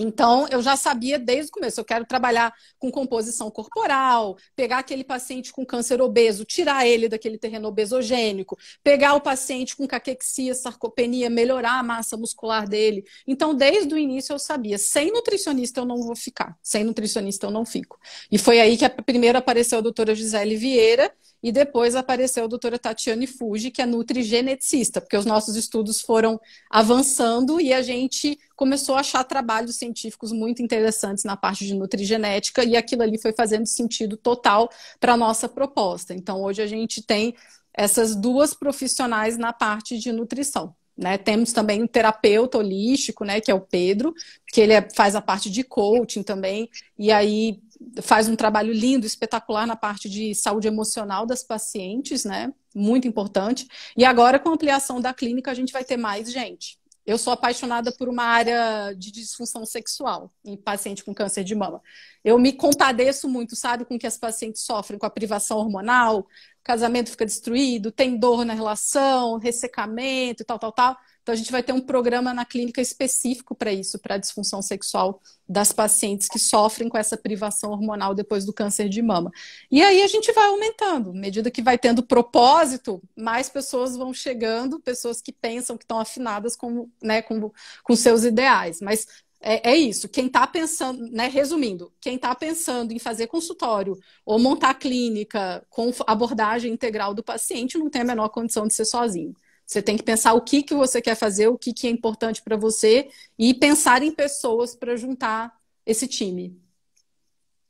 Então, eu já sabia desde o começo, eu quero trabalhar com composição corporal, pegar aquele paciente com câncer obeso, tirar ele daquele terreno obesogênico, pegar o paciente com caquexia, sarcopenia, melhorar a massa muscular dele. Então, desde o início eu sabia, sem nutricionista eu não vou ficar, sem nutricionista eu não fico. E foi aí que primeiro apareceu a doutora Gisele Vieira, e depois apareceu a doutora Tatiane Fuji, que é nutrigeneticista, porque os nossos estudos foram avançando e a gente começou a achar trabalhos científicos muito interessantes na parte de nutrigenética e aquilo ali foi fazendo sentido total para a nossa proposta. Então, hoje a gente tem essas duas profissionais na parte de nutrição. Né? Temos também um terapeuta holístico, né, que é o Pedro, que ele faz a parte de coaching também, e aí faz um trabalho lindo, espetacular na parte de saúde emocional das pacientes, né? Muito importante. E agora, com a ampliação da clínica, a gente vai ter mais gente. Eu sou apaixonada por uma área de disfunção sexual em paciente com câncer de mama. Eu me compadeço muito, sabe, com que as pacientes sofrem com a privação hormonal, o casamento fica destruído, tem dor na relação, ressecamento e tal, tal, tal. Então, a gente vai ter um programa na clínica específico para isso, para a disfunção sexual das pacientes que sofrem com essa privação hormonal depois do câncer de mama. E aí a gente vai aumentando. À medida que vai tendo propósito, mais pessoas vão chegando, pessoas que pensam que estão afinadas né, com seus ideais. Mas é isso. Quem está pensando, né, resumindo, quem está pensando em fazer consultório ou montar clínica com abordagem integral do paciente não tem a menor condição de ser sozinho. Você tem que pensar o que você quer fazer, o que é importante para você e pensar em pessoas para juntar esse time.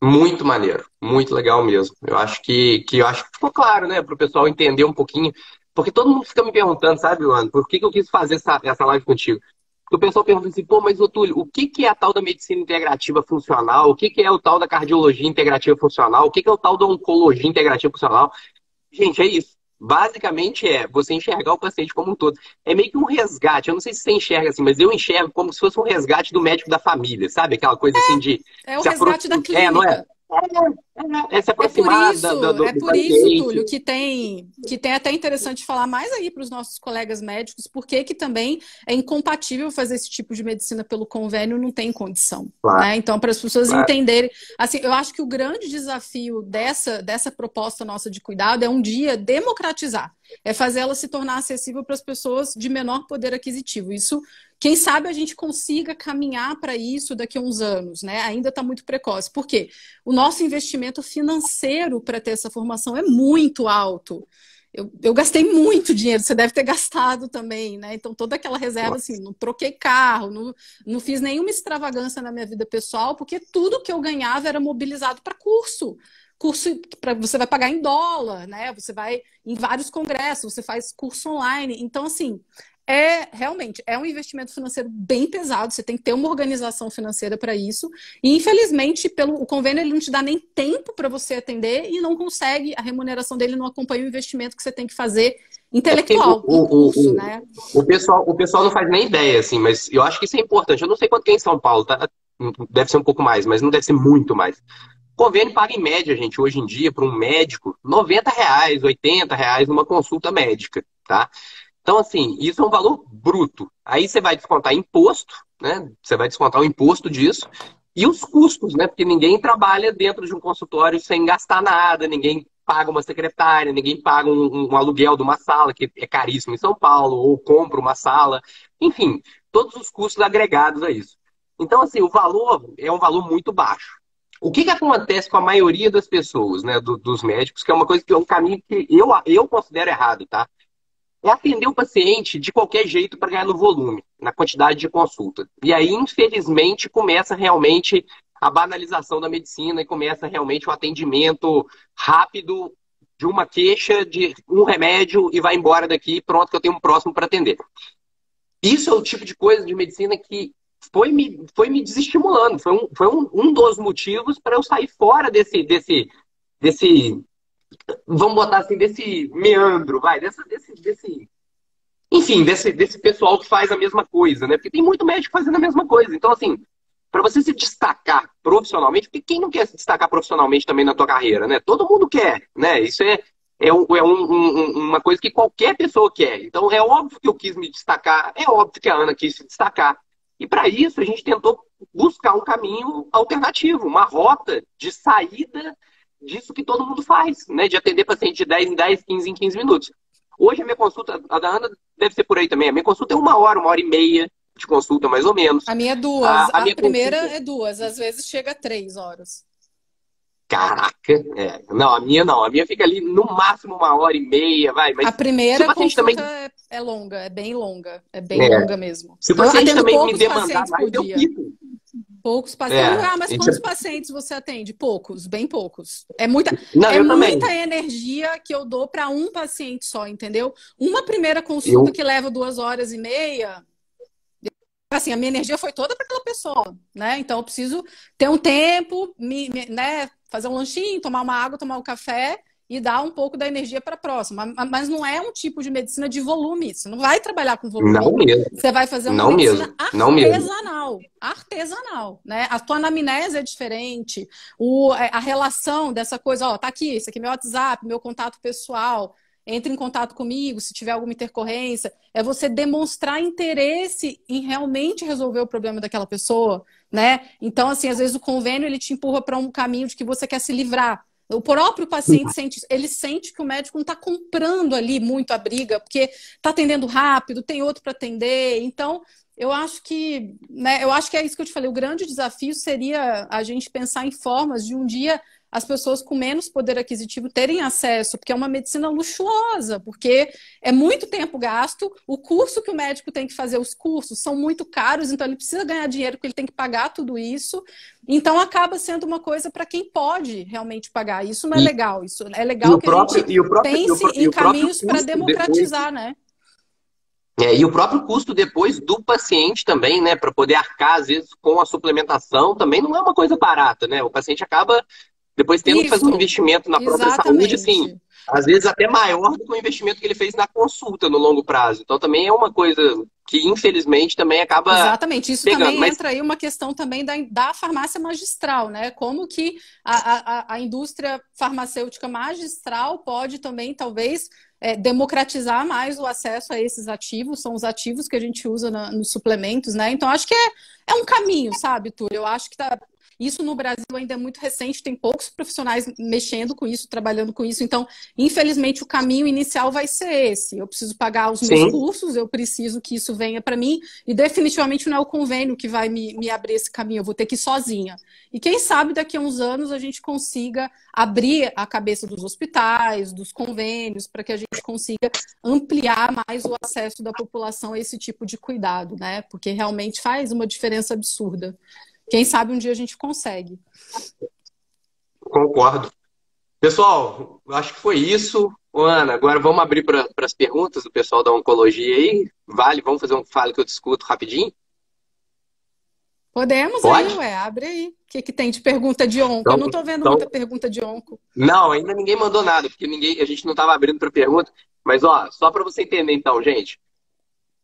Muito maneiro, muito legal mesmo. Eu acho que ficou claro, né, para o pessoal entender um pouquinho. Porque todo mundo fica me perguntando, sabe, Luana, por que eu quis fazer essa live contigo? Porque o pessoal pergunta assim, pô, mas ô Túlio, o que é a tal da medicina integrativa funcional? O que é o tal da cardiologia integrativa funcional? O que é o tal da oncologia integrativa funcional? Gente, é isso. Basicamente é você enxergar o paciente como um todo. É meio que um resgate. Eu não sei se você enxerga assim, mas eu enxergo como se fosse um resgate do médico da família, sabe? Aquela coisa assim de É o resgate da clínica. É, não é? É se aproximar é por isso, Túlio, que tem até interessante falar mais aí para os nossos colegas médicos, porque que também é incompatível fazer esse tipo de medicina pelo convênio, não tem condição. Claro, né? Então, para as pessoas claro. entenderem, assim, eu acho que o grande desafio dessa proposta nossa de cuidado é um dia democratizar, é fazer ela se tornar acessível para as pessoas de menor poder aquisitivo. Isso, quem sabe a gente consiga caminhar para isso daqui a uns anos, né? Ainda está muito precoce. Por quê? O nosso investimento financeiro para ter essa formação é muito alto. Eu gastei muito dinheiro, você deve ter gastado também, né? Então, toda aquela reserva, assim, não troquei carro, não fiz nenhuma extravagância na minha vida pessoal, porque tudo que eu ganhava era mobilizado para curso. Curso você vai pagar em dólar, né? Você vai em vários congressos, você faz curso online. Então, assim, realmente é um investimento financeiro bem pesado. Você tem que ter uma organização financeira para isso. E, infelizmente, o convênio ele não te dá nem tempo para você atender e não consegue, a remuneração dele não acompanha o investimento que você tem que fazer intelectual, curso, né? O pessoal não faz nem ideia, assim, mas eu acho que isso é importante. Eu não sei quanto que é em São Paulo, tá? Deve ser um pouco mais, mas não deve ser muito mais. O convênio paga em média, gente, hoje em dia, para um médico, R$ 90, R$ 80 numa consulta médica, tá? Então, assim, isso é um valor bruto. Aí você vai descontar imposto, né? Você vai descontar o imposto disso e os custos, né? Porque ninguém trabalha dentro de um consultório sem gastar nada, ninguém paga uma secretária, ninguém paga um aluguel de uma sala, que é caríssimo em São Paulo, ou compra uma sala. Enfim, todos os custos agregados a isso. Então, assim, o valor é um valor muito baixo. O que acontece com a maioria das pessoas, né, dos médicos, que é uma coisa que é um caminho que eu considero errado, tá? É atender o paciente de qualquer jeito para ganhar no volume, na quantidade de consulta. E aí, infelizmente, começa realmente a banalização da medicina e começa realmente o atendimento rápido de uma queixa, de um remédio e vai embora daqui, pronto, que eu tenho um próximo para atender. Isso é o tipo de coisa de medicina que foi me desestimulando. Foi um dos motivos para eu sair fora desse vamos botar assim, desse meandro, enfim, desse pessoal que faz a mesma coisa, né? Porque tem muito médico fazendo a mesma coisa. Então, assim, para você se destacar profissionalmente, porque quem não quer se destacar profissionalmente também na tua carreira, né? Todo mundo quer, né? Isso uma coisa que qualquer pessoa quer. Então, é óbvio que eu quis me destacar, é óbvio que a Ana quis se destacar. E para isso a gente tentou buscar um caminho alternativo, uma rota de saída disso que todo mundo faz, né? De atender paciente de 10 em 10, 15 em 15 minutos. Hoje a minha consulta, a da Ana deve ser por aí também, a minha consulta é uma hora e meia de consulta, mais ou menos. A minha é duas. A A minha primeira consulta... é duas, às vezes chega a 3 horas. Caraca, não, a minha não. A minha fica ali no máximo uma hora e meia, vai. A Mas se o primeira paciente também. consulta é longa, é bem longa. É bem longa mesmo. Se o Então, eu paciente atendo também me poucos demandar pacientes mais, por eu dia. fico. Poucos pacientes. Ah, mas Isso... quantos pacientes você atende? Poucos, bem poucos. Não, É eu também. muita energia que eu dou para um paciente só, entendeu? Uma primeira consulta que leva 2 horas e meia, assim, a minha energia foi toda para aquela pessoa, né? Então eu preciso ter um tempo, né? Fazer um lanchinho, tomar uma água, tomar um café e dar um pouco da energia para a próxima. Mas não é um tipo de medicina de volume. Você não vai trabalhar com Não volume. mesmo. Você vai fazer uma Não medicina mesmo. Não mesmo. artesanal, né? A tua anamnese é diferente, a relação dessa coisa, ó, tá aqui, isso aqui é meu WhatsApp, meu contato pessoal, entre em contato comigo se tiver alguma intercorrência, é você demonstrar interesse em realmente resolver o problema daquela pessoa, né? Então, assim, às vezes o convênio ele te empurra para um caminho de que você quer se livrar. O próprio paciente sente que o médico não está comprando ali muito a briga, porque está atendendo rápido, tem outro para atender. Então, eu acho que, né, eu acho que é isso que eu te falei. O grande desafio seria a gente pensar em formas de um dia as pessoas com menos poder aquisitivo terem acesso, porque é uma medicina luxuosa, porque é muito tempo gasto, o curso que o médico tem que fazer, os cursos são muito caros, então ele precisa ganhar dinheiro porque ele tem que pagar tudo isso. Então acaba sendo uma coisa para quem pode realmente pagar. Isso não é legal. Isso é legal que a gente pense em caminhos para democratizar, né? E o próprio custo depois do paciente também, né? Para poder arcar, às vezes, com a suplementação, também não é uma coisa barata, né? O paciente acaba depois tendo que fazer um investimento na própria saúde, assim, às vezes até maior do que o investimento que ele fez na consulta no longo prazo. Então também é uma coisa que, infelizmente, também acaba. Exatamente, isso pegando. também entra aí uma questão também da farmácia magistral, né? Como que a indústria farmacêutica magistral pode também, talvez, democratizar mais o acesso a esses ativos, são os ativos que a gente usa nos suplementos, né? Então, acho que é um caminho, sabe, Túlio? Eu acho que isso no Brasil ainda é muito recente, tem poucos profissionais mexendo com isso, trabalhando com isso. Então, infelizmente, o caminho inicial vai ser esse. Eu preciso pagar os meus cursos, eu preciso que isso venha para mim, e definitivamente não é o convênio que vai me abrir esse caminho, eu vou ter que ir sozinha. E quem sabe daqui a uns anos a gente consiga abrir a cabeça dos hospitais, dos convênios, para que a gente consiga ampliar mais o acesso da população a esse tipo de cuidado, né? Porque realmente faz uma diferença absurda. Quem sabe um dia a gente consegue. Concordo. Pessoal, acho que foi isso. Ana, agora vamos abrir para as perguntas do pessoal da oncologia aí. Vale, vamos fazer um fala que eu discuto rapidinho? Podemos. Pode? Aí, ué, abre aí. O que tem de pergunta de onco? Então, eu não estou vendo muita pergunta de onco. Não, ainda ninguém mandou nada, porque a gente não estava abrindo para pergunta. Mas, ó, só para você entender então, gente.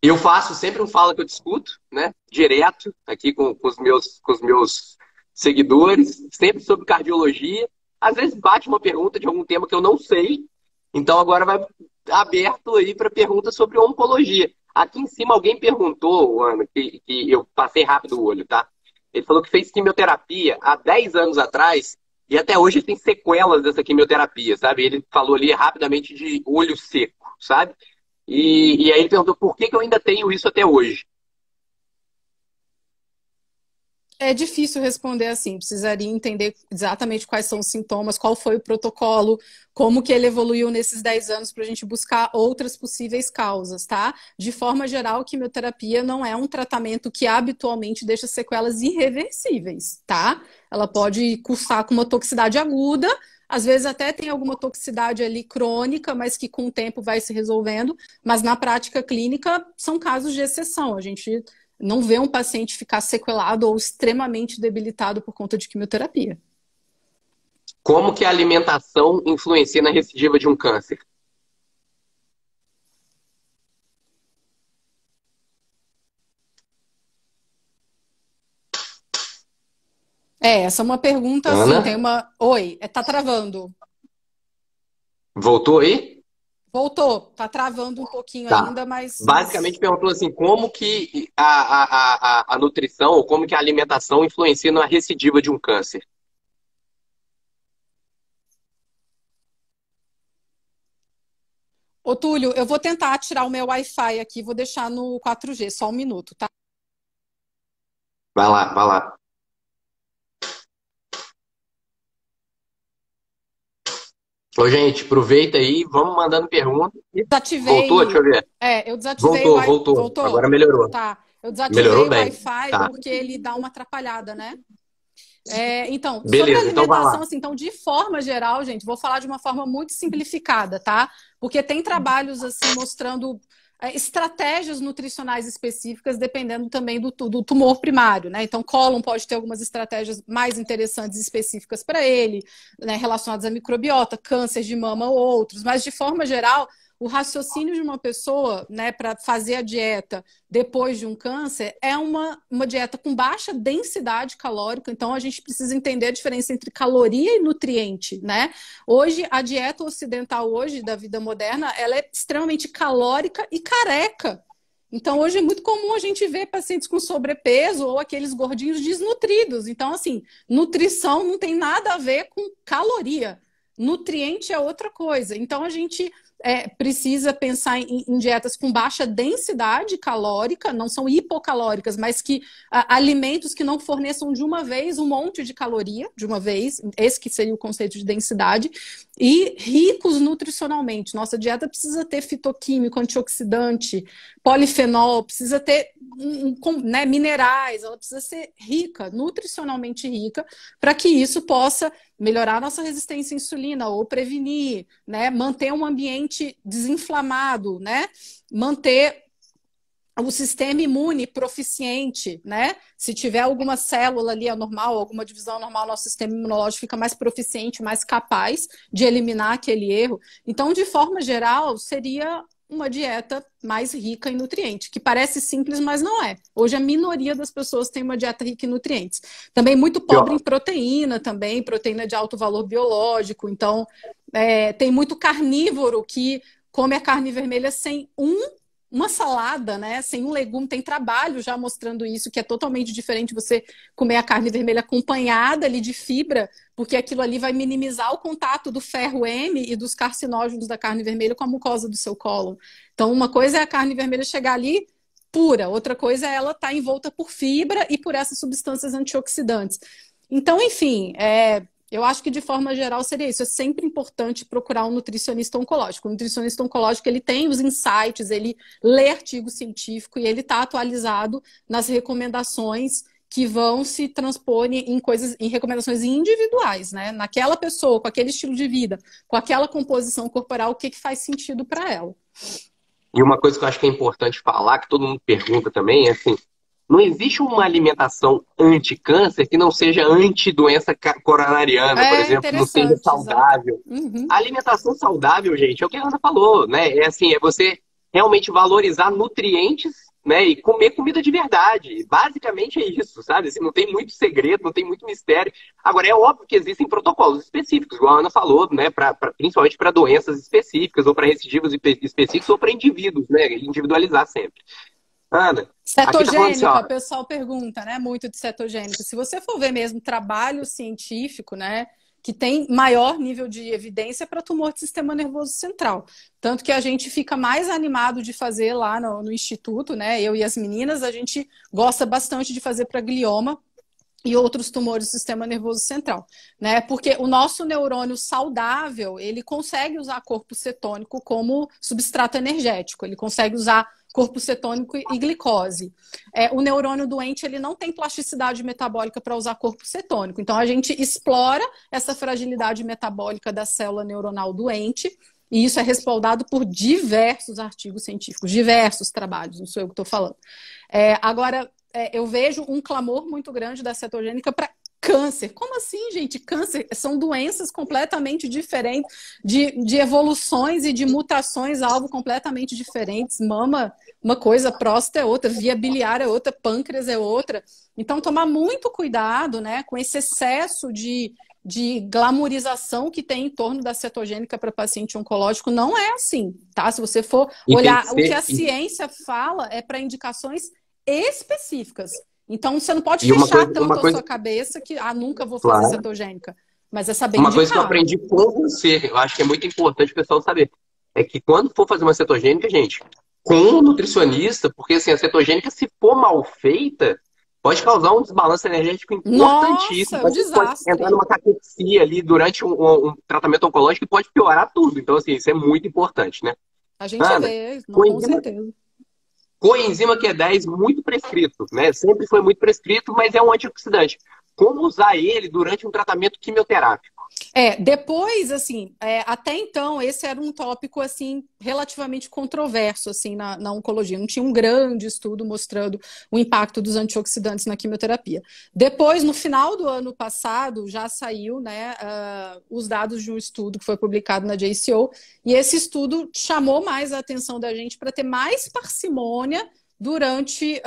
Eu faço sempre um fala que eu discuto, né? Direto, aqui com os meus seguidores, sempre sobre cardiologia. Às vezes bate uma pergunta de algum tema que eu não sei. Então agora vai aberto aí para perguntas sobre oncologia. Aqui em cima alguém perguntou, Ana, que eu passei rápido o olho, tá? Ele falou que fez quimioterapia há 10 anos atrás e até hoje ele tem sequelas dessa quimioterapia, sabe? Ele falou ali rapidamente de olho seco, sabe? E aí ele perguntou por que eu ainda tenho isso até hoje. É difícil responder assim, precisaria entender exatamente quais são os sintomas, qual foi o protocolo, como que ele evoluiu nesses 10 anos para a gente buscar outras possíveis causas, tá? De forma geral, quimioterapia não é um tratamento que habitualmente deixa sequelas irreversíveis, tá? Ela pode cursar com uma toxicidade aguda, às vezes até tem alguma toxicidade ali crônica, mas que com o tempo vai se resolvendo, mas na prática clínica são casos de exceção, a gente não vê um paciente ficar sequelado ou extremamente debilitado por conta de quimioterapia. Como que a alimentação influencia na recidiva de um câncer? Essa é uma pergunta Ana? assim, tem uma... Oi, tá travando. Voltou aí? Voltou. Tá travando um pouquinho Tá. ainda, mas... Basicamente perguntou assim, como que a nutrição ou como que a alimentação influencia na recidiva de um câncer? Ô, Túlio, eu vou tentar tirar o meu Wi-Fi aqui, vou deixar no 4G, só um minuto, tá? Vai lá, vai lá. Ô, gente, aproveita aí, vamos mandando pergunta. Voltou? Deixa Desativei. eu ver. Eu desativei o Voltou, Wi-Fi. voltou. Agora Voltou? melhorou. Tá. Eu Melhorou desativei o bem. Wi-Fi Tá. porque ele dá uma atrapalhada, né? Então, sobre Beleza, então vai alimentação, lá. assim, então, de forma geral, gente, vou falar de uma forma muito simplificada, tá? Porque tem trabalhos, assim, mostrando estratégias nutricionais específicas, dependendo também do tumor primário, né? Então, cólon pode ter algumas estratégias mais interessantes e específicas para ele, né, relacionadas à microbiota, câncer de mama ou outros, mas de forma geral, o raciocínio de uma pessoa, né, para fazer a dieta depois de um câncer é uma dieta com baixa densidade calórica, então a gente precisa entender a diferença entre caloria e nutriente, né? Hoje, a dieta ocidental hoje da vida moderna, ela é extremamente calórica e careca. Então, hoje é muito comum a gente ver pacientes com sobrepeso ou aqueles gordinhos desnutridos. Então, assim, nutrição não tem nada a ver com caloria. Nutriente é outra coisa. Então, a gente precisa pensar em dietas com baixa densidade calórica, não são hipocalóricas, mas que alimentos que não forneçam de uma vez um monte de caloria, de uma vez, esse que seria o conceito de densidade, e ricos nutricionalmente. Nossa dieta precisa ter fitoquímico, antioxidante, polifenol, precisa ter né, minerais, ela precisa ser rica, nutricionalmente rica, para que isso possa melhorar a nossa resistência à insulina ou prevenir, né? Manter um ambiente desinflamado, né? Manter o sistema imune proficiente, né? Se tiver alguma célula ali anormal, alguma divisão anormal, nosso sistema imunológico fica mais proficiente, mais capaz de eliminar aquele erro. Então, de forma geral, seria uma dieta mais rica em nutrientes, que parece simples, mas não é. Hoje a minoria das pessoas tem uma dieta rica em nutrientes. Também muito pobre em proteína, também proteína de alto valor biológico. Então, tem muito carnívoro que come a carne vermelha sem uma salada, né? Sem um legume, tem trabalho já mostrando isso, que é totalmente diferente você comer a carne vermelha acompanhada ali de fibra, porque aquilo ali vai minimizar o contato do ferro M e dos carcinógenos da carne vermelha com a mucosa do seu cólon. Então, uma coisa é a carne vermelha chegar ali pura, outra coisa é ela estar envolta por fibra e por essas substâncias antioxidantes. Então, enfim, eu acho que de forma geral seria isso. É sempre importante procurar um nutricionista oncológico. O nutricionista oncológico, ele tem os insights, ele lê artigo científico e ele está atualizado nas recomendações que vão se transpor em recomendações individuais, né? Naquela pessoa, com aquele estilo de vida, com aquela composição corporal, o que faz sentido para ela. E uma coisa que eu acho que é importante falar, que todo mundo pergunta também, é assim, não existe uma alimentação anti-câncer que não seja anti-doença coronariana, por exemplo, que não seja saudável. Uhum. A alimentação saudável, gente, é o que a Ana falou, né? É assim, é você realmente valorizar nutrientes, né? E comer comida de verdade. Basicamente é isso, sabe? Assim, não tem muito segredo, não tem muito mistério. Agora, é óbvio que existem protocolos específicos, igual a Ana falou, né? Principalmente para doenças específicas, ou para recidivos específicos, ou para indivíduos, né? Individualizar sempre. Ana, cetogênica, assim, o pessoal pergunta, né? Muito de cetogênica. Se você for ver mesmo trabalho científico, né? Que tem maior nível de evidência para tumor de sistema nervoso central. Tanto que a gente fica mais animado de fazer lá no instituto, né? Eu e as meninas, a gente gosta bastante de fazer para glioma e outros tumores do sistema nervoso central, né? Porque o nosso neurônio saudável, ele consegue usar corpo cetônico como substrato energético, ele consegue usar corpo cetônico e glicose. O neurônio doente, ele não tem plasticidade metabólica para usar corpo cetônico. Então, a gente explora essa fragilidade metabólica da célula neuronal doente, e isso é respaldado por diversos artigos científicos, diversos trabalhos, não sou eu que estou falando. Agora, eu vejo um clamor muito grande da cetogênica para câncer. Como assim, gente? Câncer são doenças completamente diferentes, de evoluções e de mutações, algo completamente diferentes. Mama, uma coisa, próstata é outra, via biliar é outra, pâncreas é outra. Então, tomar muito cuidado, né, com esse excesso de de glamorização que tem em torno da cetogênica para paciente oncológico. Não é assim, tá? Se você for olhar o que a ciência fala, é para indicações específicas. Então, você não pode fechar tanto a sua cabeça que, nunca vou fazer cetogênica. Mas é saber Uma indicar. coisa que eu aprendi com você, eu acho que é muito importante o pessoal saber, é que quando for fazer uma cetogênica, gente, com um nutricionista, porque assim, a cetogênica, se for mal feita, pode causar um desbalanço energético importantíssimo. Nossa, pode entrar numa caquexia ali durante um tratamento oncológico e pode piorar tudo. Então, assim, isso é muito importante, né? A gente vê, com certeza. Coenzima Q10, muito prescrito, né? Sempre foi muito prescrito, mas é um antioxidante. Como usar ele durante um tratamento quimioterápico? Depois, assim, até então, esse era um tópico, assim, relativamente controverso, assim, na oncologia. Não tinha um grande estudo mostrando o impacto dos antioxidantes na quimioterapia. Depois, no final do ano passado, já saiu, né, os dados de um estudo que foi publicado na JCO, e esse estudo chamou mais a atenção da gente para ter mais parcimônia durante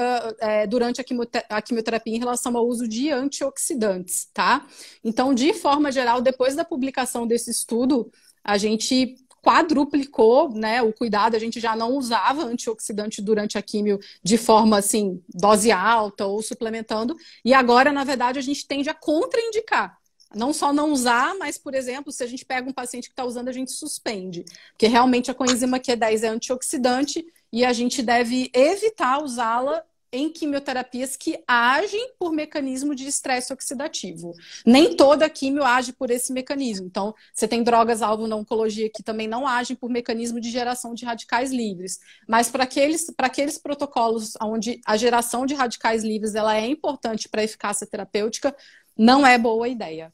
a quimioterapia em relação ao uso de antioxidantes, tá? Então, de forma geral, depois da publicação desse estudo, a gente quadruplicou, né, o cuidado, a gente já não usava antioxidante durante a quimio de forma, assim, dose alta ou suplementando, e agora, na verdade, a gente tende a contraindicar. Não só não usar, mas, por exemplo, se a gente pega um paciente que está usando, a gente suspende. Porque realmente a coenzima Q10 é antioxidante e a gente deve evitar usá-la em quimioterapias que agem por mecanismo de estresse oxidativo. Nem toda quimio age por esse mecanismo. Então, você tem drogas-alvo na oncologia que também não agem por mecanismo de geração de radicais livres. Mas para aqueles protocolos onde a geração de radicais livres ela é importante para a eficácia terapêutica, não é boa ideia.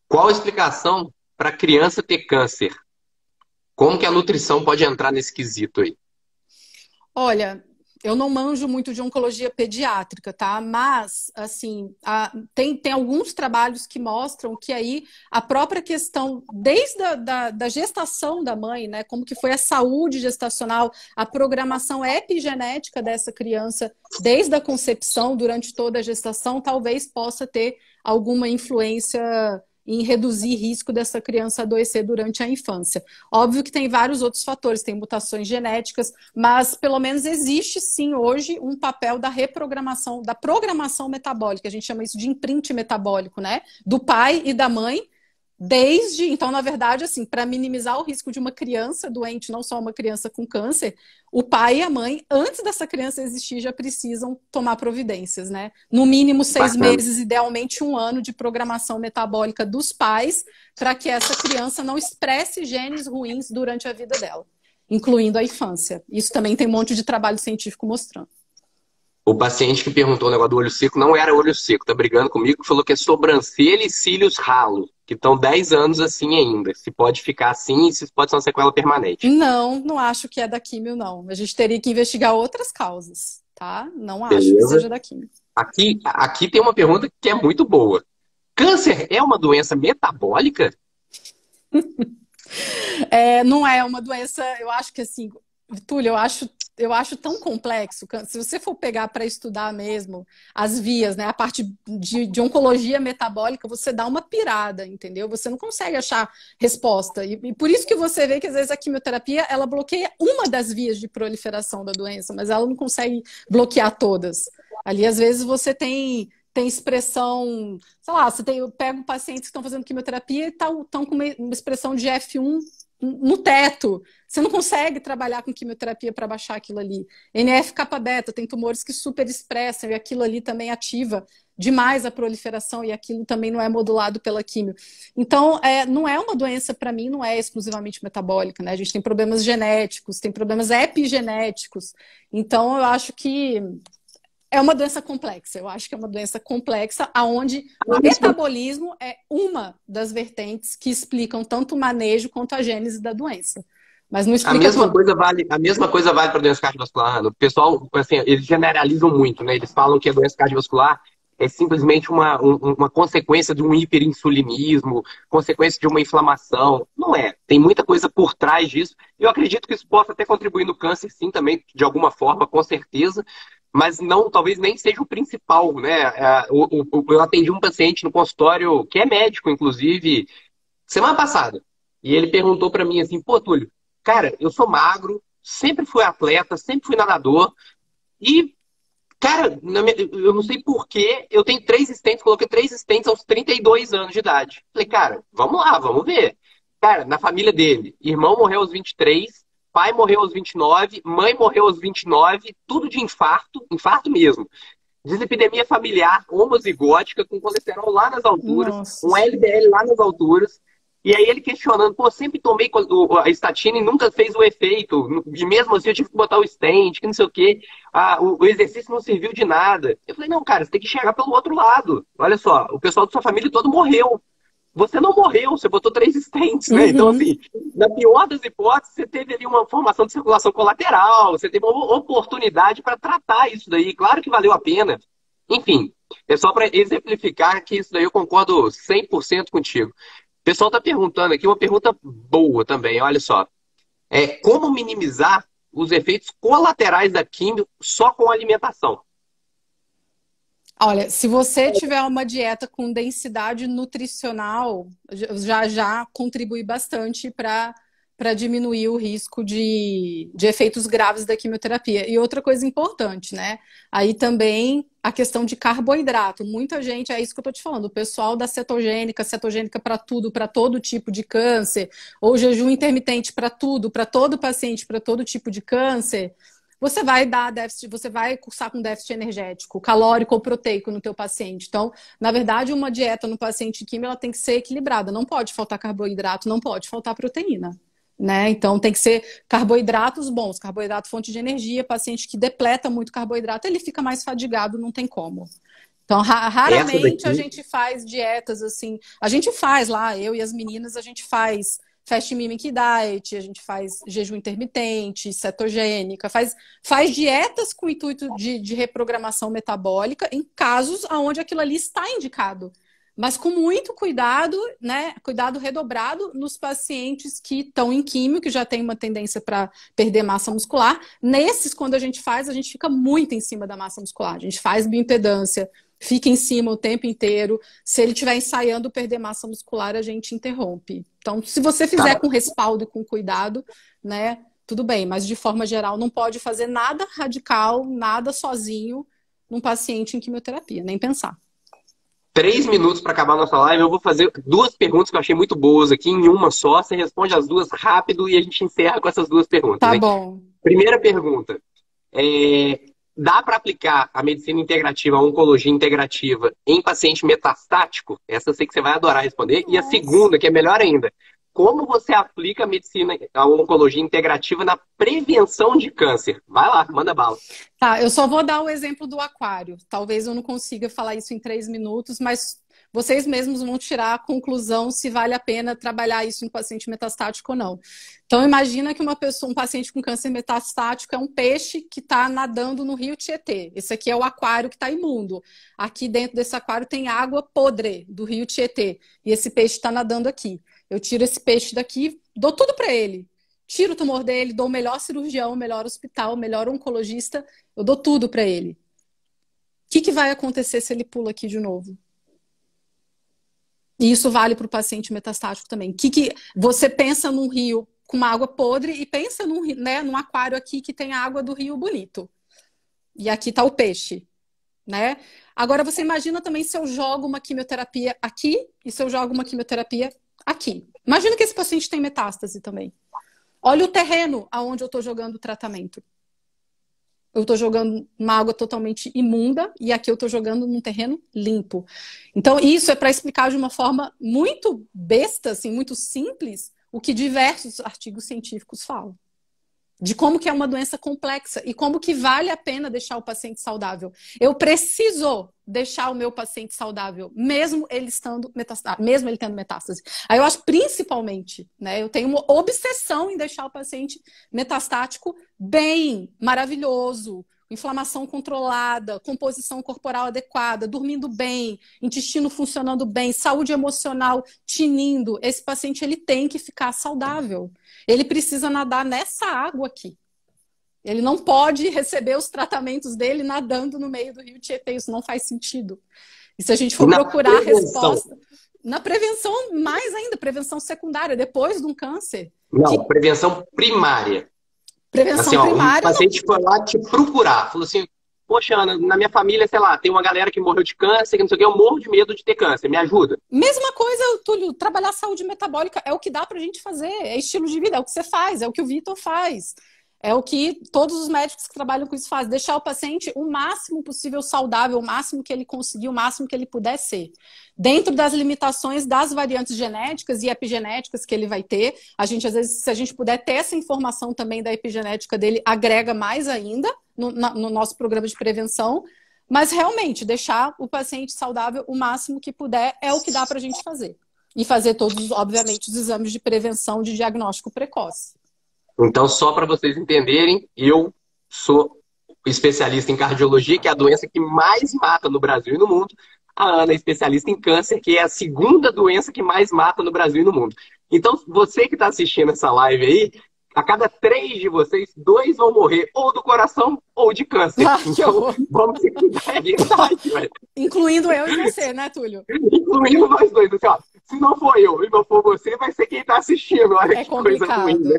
Qual a explicação para criança ter câncer? Como que a nutrição pode entrar nesse quesito aí? Olha, eu não manjo muito de oncologia pediátrica, tá? Mas, assim, tem alguns trabalhos que mostram que aí a própria questão, desde da gestação da mãe, né? Como que foi a saúde gestacional, a programação epigenética dessa criança, desde a concepção, durante toda a gestação, talvez possa ter alguma influência em reduzir risco dessa criança adoecer durante a infância. Óbvio que tem vários outros fatores, tem mutações genéticas, mas pelo menos existe sim hoje um papel da reprogramação, da programação metabólica, a gente chama isso de imprint metabólico, né? Do pai e da mãe, então, na verdade, assim, para minimizar o risco de uma criança doente, não só uma criança com câncer, o pai e a mãe, antes dessa criança existir, já precisam tomar providências, né? No mínimo 6 meses, idealmente 1 ano de programação metabólica dos pais, para que essa criança não expresse genes ruins durante a vida dela, incluindo a infância. Isso também tem um monte de trabalho científico mostrando. O paciente que perguntou o negócio do olho seco não era olho seco, tá brigando comigo, falou que é sobrancelha e cílios ralos, que estão 10 anos assim ainda. Se pode ficar assim, se pode ser uma sequela permanente. Não acho que é da químio, não. A gente teria que investigar outras causas, tá? Não acho que seja da químio. Aqui tem uma pergunta que é muito boa. Câncer é uma doença metabólica? Não é uma doença, eu acho que assim, Túlio, eu acho tão complexo. Se você for pegar para estudar mesmo as vias, né, a parte de oncologia metabólica, você dá uma pirada, entendeu? Você não consegue achar resposta. E por isso que você vê que às vezes a quimioterapia ela bloqueia uma das vias de proliferação da doença, mas ela não consegue bloquear todas. Ali, às vezes, você tem expressão, sei lá, eu pego pacientes que estão fazendo quimioterapia e estão com uma expressão de F1 no teto. Você não consegue trabalhar com quimioterapia para baixar aquilo ali. NF-kappa-beta, tem tumores que super expressam e aquilo ali também ativa demais a proliferação e aquilo também não é modulado pela quimio. Então, não é uma doença, para mim, não é exclusivamente metabólica, né? A gente tem problemas genéticos, tem problemas epigenéticos. Então, eu acho que é uma doença complexa. Eu acho que é uma doença complexa, onde o metabolismo é uma das vertentes que explicam tanto o manejo quanto a gênese da doença. Mas não explica a mesma coisa vale para doença cardiovascular. O pessoal, assim, eles generalizam muito, né? Eles falam que a doença cardiovascular é simplesmente uma consequência de um hiperinsulinismo, consequência de uma inflamação. Não é. Tem muita coisa por trás disso. Eu acredito que isso possa até contribuir no câncer, sim, também, de alguma forma, com certeza. mas não, talvez nem seja o principal, né? Eu atendi um paciente no consultório, que é médico, inclusive, semana passada. E ele perguntou pra mim assim, pô, Túlio, cara, eu sou magro, sempre fui atleta, sempre fui nadador, e, cara, eu não sei por quê, eu tenho 3 stents, coloquei 3 stents aos 32 anos de idade. Falei, cara, vamos lá, vamos ver. Cara, na família dele, irmão morreu aos 23, pai morreu aos 29, mãe morreu aos 29, tudo de infarto, infarto mesmo. Dislipidemia familiar homozigótica com colesterol lá nas alturas, Nossa. um LDL lá nas alturas. E aí ele questionando, pô, sempre tomei a estatina e nunca fez o efeito. E mesmo assim eu tive que botar o stent, que não sei o quê. O exercício não serviu de nada. Eu falei, não, cara, você tem que chegar pelo outro lado. Olha só, o pessoal da sua família todo morreu. Você não morreu, você botou 3 stents, né? Então, Uhum. assim, na pior das hipóteses, você teve ali uma formação de circulação colateral, você teve uma oportunidade para tratar isso daí. Claro que valeu a pena. Enfim, é só para exemplificar que isso daí eu concordo 100% contigo. O pessoal está perguntando aqui uma pergunta boa também, olha só. Como minimizar os efeitos colaterais da quimio só com alimentação? Olha, se você tiver uma dieta com densidade nutricional, já contribui bastante para diminuir o risco de efeitos graves da quimioterapia. E outra coisa importante, né? Aí também a questão de carboidrato. Muita gente, é isso que eu tô te falando, o pessoal da cetogênica para tudo, para todo tipo de câncer, ou jejum intermitente para tudo, para todo paciente, para todo tipo de câncer. Você vai dar déficit, você vai cursar com déficit energético, calórico ou proteico no teu paciente. Então, na verdade, uma dieta no paciente químico ela tem que ser equilibrada. Não pode faltar carboidrato, não pode faltar proteína, né? Então, tem que ser carboidratos bons, carboidrato fonte de energia. Paciente que depleta muito carboidrato, ele fica mais fadigado, não tem como. Então, Essa raramente a daqui, gente faz dietas assim. A gente faz lá, eu e as meninas, a gente faz fast mimic diet, a gente faz jejum intermitente, cetogênica, faz dietas com o intuito de reprogramação metabólica em casos onde aquilo ali está indicado. Mas com muito cuidado, né? Cuidado redobrado nos pacientes que estão em químio, que já tem uma tendência para perder massa muscular. Nesses, quando a gente faz, a gente fica muito em cima da massa muscular. A gente faz bioimpedância, fica em cima o tempo inteiro. Se ele estiver ensaiando perder massa muscular, a gente interrompe. Então, se você fizer tá. com respaldo e com cuidado, né, tudo bem. Mas de forma geral, não pode fazer nada radical, nada sozinho num paciente em quimioterapia, nem pensar. 3 minutos para acabar a nossa live. Eu vou fazer 2 perguntas que eu achei muito boas aqui em uma só. Você responde as duas rápido e a gente encerra com essas 2 perguntas, Tá hein? bom. Primeira pergunta. Dá para aplicar a medicina integrativa, a oncologia integrativa em paciente metastático? Essa eu sei que você vai adorar responder. E a Nossa. segunda, que é melhor ainda. Como você aplica a medicina, a oncologia integrativa na prevenção de câncer? Vai lá, manda bala. Tá, eu só vou dar o exemplo do aquário. Talvez eu não consiga falar isso em 3 minutos, mas vocês mesmos vão tirar a conclusão se vale a pena trabalhar isso no paciente metastático ou não. Então, imagina que um paciente com câncer metastático é um peixe que está nadando no rio Tietê. Esse aqui é o aquário que está imundo. Aqui dentro desse aquário tem água podre do rio Tietê. E esse peixe está nadando aqui. Eu tiro esse peixe daqui, dou tudo para ele. Tiro o tumor dele, dou o melhor cirurgião, o melhor hospital, o melhor oncologista, eu dou tudo para ele. O que vai acontecer se ele pula aqui de novo? E isso vale para o paciente metastático também. Que você pensa num rio com uma água podre e pensa num aquário aqui que tem a água do rio bonito. E aqui está o peixe, né? Agora você imagina também se eu jogo uma quimioterapia aqui e se eu jogo uma quimioterapia aqui. Imagina que esse paciente tem metástase também. Olha o terreno aonde eu estou jogando o tratamento. Eu estou jogando uma água totalmente imunda e aqui eu estou jogando num terreno limpo. Então, isso é para explicar de uma forma muito besta, assim, muito simples, o que diversos artigos científicos falam. De como que é uma doença complexa e como que vale a pena deixar o paciente saudável. Eu preciso deixar o meu paciente saudável, mesmo ele estando metastático, mesmo ele tendo metástase. Aí eu acho principalmente, né, eu tenho uma obsessão em deixar o paciente metastático bem, maravilhoso, inflamação controlada, composição corporal adequada, dormindo bem, intestino funcionando bem, saúde emocional tinindo. Esse paciente ele tem que ficar saudável. Ele precisa nadar nessa água aqui. Ele não pode receber os tratamentos dele nadando no meio do rio Tietê. Isso não faz sentido. E se a gente for procurar a resposta... Na prevenção, mais ainda, prevenção secundária, depois de um câncer. Não, prevenção primária. Prevenção assim, primária... O paciente foi lá te procurar. Falou assim, poxa, Ana, na minha família, sei lá, tem uma galera que morreu de câncer, que não sei o que, eu morro de medo de ter câncer, me ajuda. Mesma coisa, Túlio, trabalhar saúde metabólica é o que dá pra gente fazer, é estilo de vida, é o que você faz, é o que o Vitor faz. É o que todos os médicos que trabalham com isso fazem, deixar o paciente o máximo possível saudável, o máximo que ele conseguir, o máximo que ele puder ser. Dentro das limitações das variantes genéticas e epigenéticas que ele vai ter, a gente, às vezes, se a gente puder ter essa informação também da epigenética dele, agrega mais ainda no nosso programa de prevenção, mas realmente deixar o paciente saudável o máximo que puder é o que dá para a gente fazer. E fazer todos, obviamente, os exames de prevenção de diagnóstico precoce. Então, só para vocês entenderem, eu sou especialista em cardiologia, que é a doença que mais mata no Brasil e no mundo. A Ana é especialista em câncer, que é a segunda doença que mais mata no Brasil e no mundo. Então, você que está assistindo essa live aí, a cada 3 de vocês, 2 vão morrer ou do coração ou de câncer. Então, vamos se cuidar, é verdade, velho. Incluindo eu e você, né, Túlio? Incluindo nós dois. Assim, ó, se não for eu e não for você, vai ser quem está assistindo. Olha que coisa ruim, né?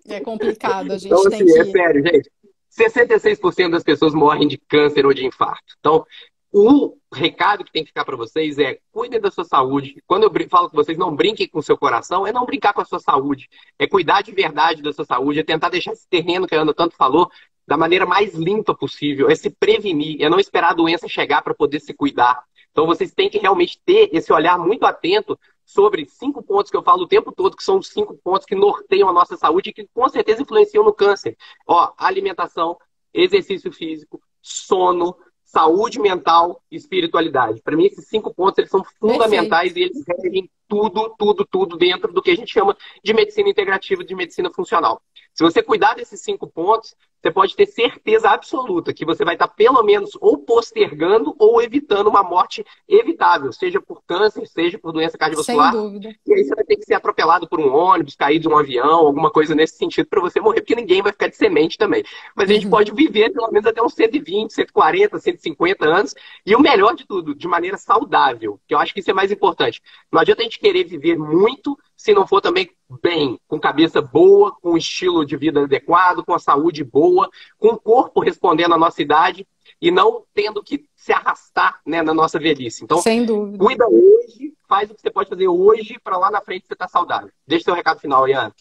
É complicado, a gente então, tem assim, que... é sério, gente. 66% das pessoas morrem de câncer ou de infarto. Então, o recado que tem que ficar para vocês é: cuidem da sua saúde. Quando eu falo com vocês, não brinquem com o seu coração, é não brincar com a sua saúde. É cuidar de verdade da sua saúde, é tentar deixar esse terreno que a Ana tanto falou da maneira mais limpa possível, é se prevenir, é não esperar a doença chegar para poder se cuidar. Então, vocês têm que realmente ter esse olhar muito atento sobre 5 pontos que eu falo o tempo todo, que são os 5 pontos que norteiam a nossa saúde e que com certeza influenciam no câncer. Ó, alimentação, exercício físico, sono, saúde mental e espiritualidade. Para mim, esses 5 pontos eles são fundamentais. Perfeito. E eles regem tudo dentro do que a gente chama de medicina integrativa, de medicina funcional. Se você cuidar desses 5 pontos, você pode ter certeza absoluta que você vai estar pelo menos ou postergando ou evitando uma morte evitável, seja por câncer, seja por doença cardiovascular. Sem dúvida. E aí você vai ter que ser atropelado por um ônibus, cair de um avião, alguma coisa nesse sentido para você morrer, porque ninguém vai ficar de semente também. Mas a gente pode viver pelo menos até uns 120, 140, 150 anos. E o melhor de tudo, de maneira saudável, que eu acho que isso é mais importante. Não adianta a gente querer viver muito se não for também bem, com cabeça boa, com um estilo de vida adequado, com a saúde boa, com o corpo respondendo à nossa idade e não tendo que se arrastar, né, na nossa velhice. Então, sem dúvida, cuida hoje, faz o que você pode fazer hoje para lá na frente você estar saudável. Deixa seu recado final aí, Ana.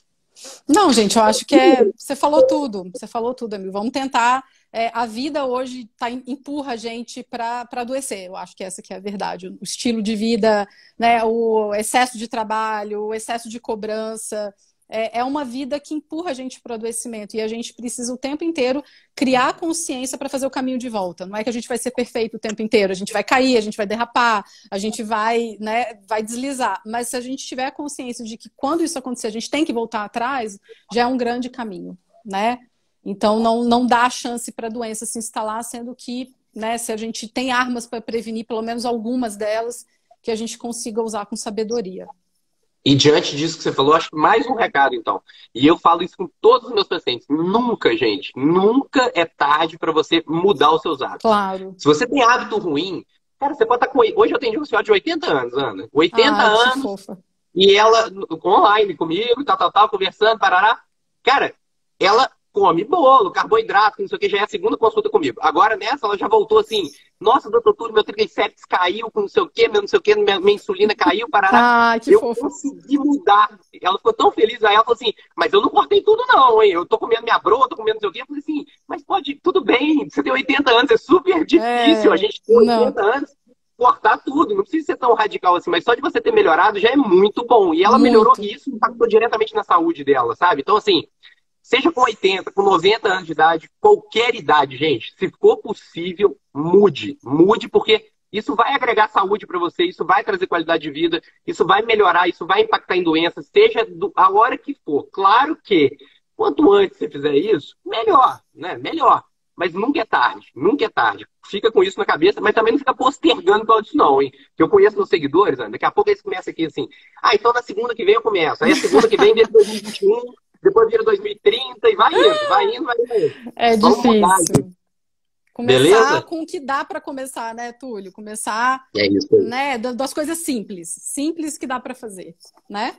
Não, gente, eu acho que você falou tudo, amigo. Vamos tentar. A vida hoje empurra a gente para adoecer. Eu acho que essa que é a verdade. O estilo de vida, né, o excesso de trabalho, o excesso de cobrança. É uma vida que empurra a gente para o adoecimento. E a gente precisa o tempo inteiro criar consciência para fazer o caminho de volta. Não é que a gente vai ser perfeito o tempo inteiro. A gente vai cair, a gente vai derrapar, a gente vai deslizar. Mas se a gente tiver consciência de que quando isso acontecer, a gente tem que voltar atrás, já é um grande caminho, né? Então, não dá chance para a doença se instalar, sendo que, né, se a gente tem armas para prevenir, pelo menos algumas delas, que a gente consiga usar com sabedoria. E diante disso que você falou, acho que mais um recado, então. E eu falo isso com todos os meus pacientes. Nunca, gente, nunca é tarde para você mudar os seus hábitos. Claro. Se você tem hábito ruim, cara, você pode estar com... Hoje eu atendi uma senhora de 80 anos, Ana. 80 anos. Fofa. E ela, online comigo, tal, conversando, parará. Cara, ela come bolo, carboidrato, não sei o que, já é a segunda consulta comigo. Agora nessa, ela já voltou assim: nossa, doutor Túlio, meu triglicérides caiu com não sei o que, minha insulina caiu, parará. Que eu fofo. consegui mudar. Ela ficou tão feliz, aí ela falou assim: mas eu não cortei tudo não, hein? Eu tô comendo minha broa, tô comendo não sei o que. Eu falei assim: mas pode, tudo bem, você tem 80 anos, é super difícil, a gente tem 80 anos. Cortar tudo, não precisa ser tão radical assim, mas só de você ter melhorado já é muito bom. E ela melhorou e isso impactou diretamente na saúde dela, sabe? Então, assim, seja com 80, com 90 anos de idade, qualquer idade, gente, se for possível, mude. Mude, porque isso vai agregar saúde para você, isso vai trazer qualidade de vida, isso vai melhorar, isso vai impactar em doenças, seja a hora que for. Claro que, quanto antes você fizer isso, melhor, né? Melhor. Mas nunca é tarde, nunca é tarde. Fica com isso na cabeça, mas também não fica postergando para isso não, hein? Que eu conheço meus seguidores, né? Daqui a pouco eles começam aqui assim: então na segunda que vem eu começo. Aí a segunda que vem, em 2021, depois vira 2030 e vai indo, vai indo, vai indo. É Vamos mudar, difícil. Começar beleza? com o que dá para começar, né, Túlio? Começar, É isso aí. né, das coisas simples. Simples que dá para fazer, né?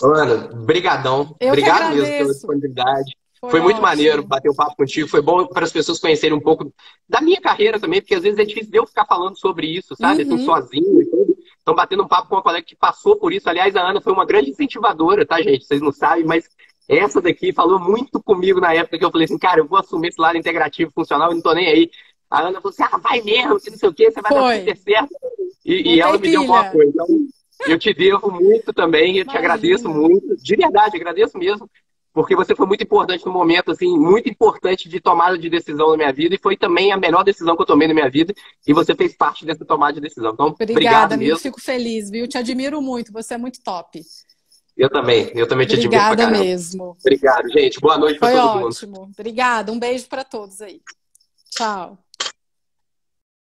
Ana, brigadão. Eu que Obrigado mesmo pela agradeço. disponibilidade. Foi Foi muito ótimo. maneiro bater um papo contigo. Foi bom para as pessoas conhecerem um pouco da minha carreira também, porque às vezes é difícil de eu ficar falando sobre isso, sabe? Assim, sozinho e tudo. Então, batendo um papo com uma colega que passou por isso. Aliás, a Ana foi uma grande incentivadora, tá, gente? Vocês não sabem, mas essa daqui falou muito comigo na época que eu falei assim, cara, eu vou assumir esse lado integrativo funcional e não tô nem aí. A Ana falou assim, vai mesmo, que não sei o quê, você vai dar super certo. E ela me deu um apoio. Então, eu te devo muito também, eu te agradeço muito. De verdade, agradeço mesmo. Porque você foi muito importante no momento, assim, muito importante de tomada de decisão na minha vida. E foi também a melhor decisão que eu tomei na minha vida. E você fez parte dessa tomada de decisão. Então, obrigada, amigo. Mesmo. Fico feliz, viu? Te admiro muito. Você é muito top. Eu também te admiro pra caramba. Obrigada mesmo. Obrigado, gente. Boa noite pra todo mundo. Foi ótimo. Obrigada. Um beijo para todos aí. Tchau.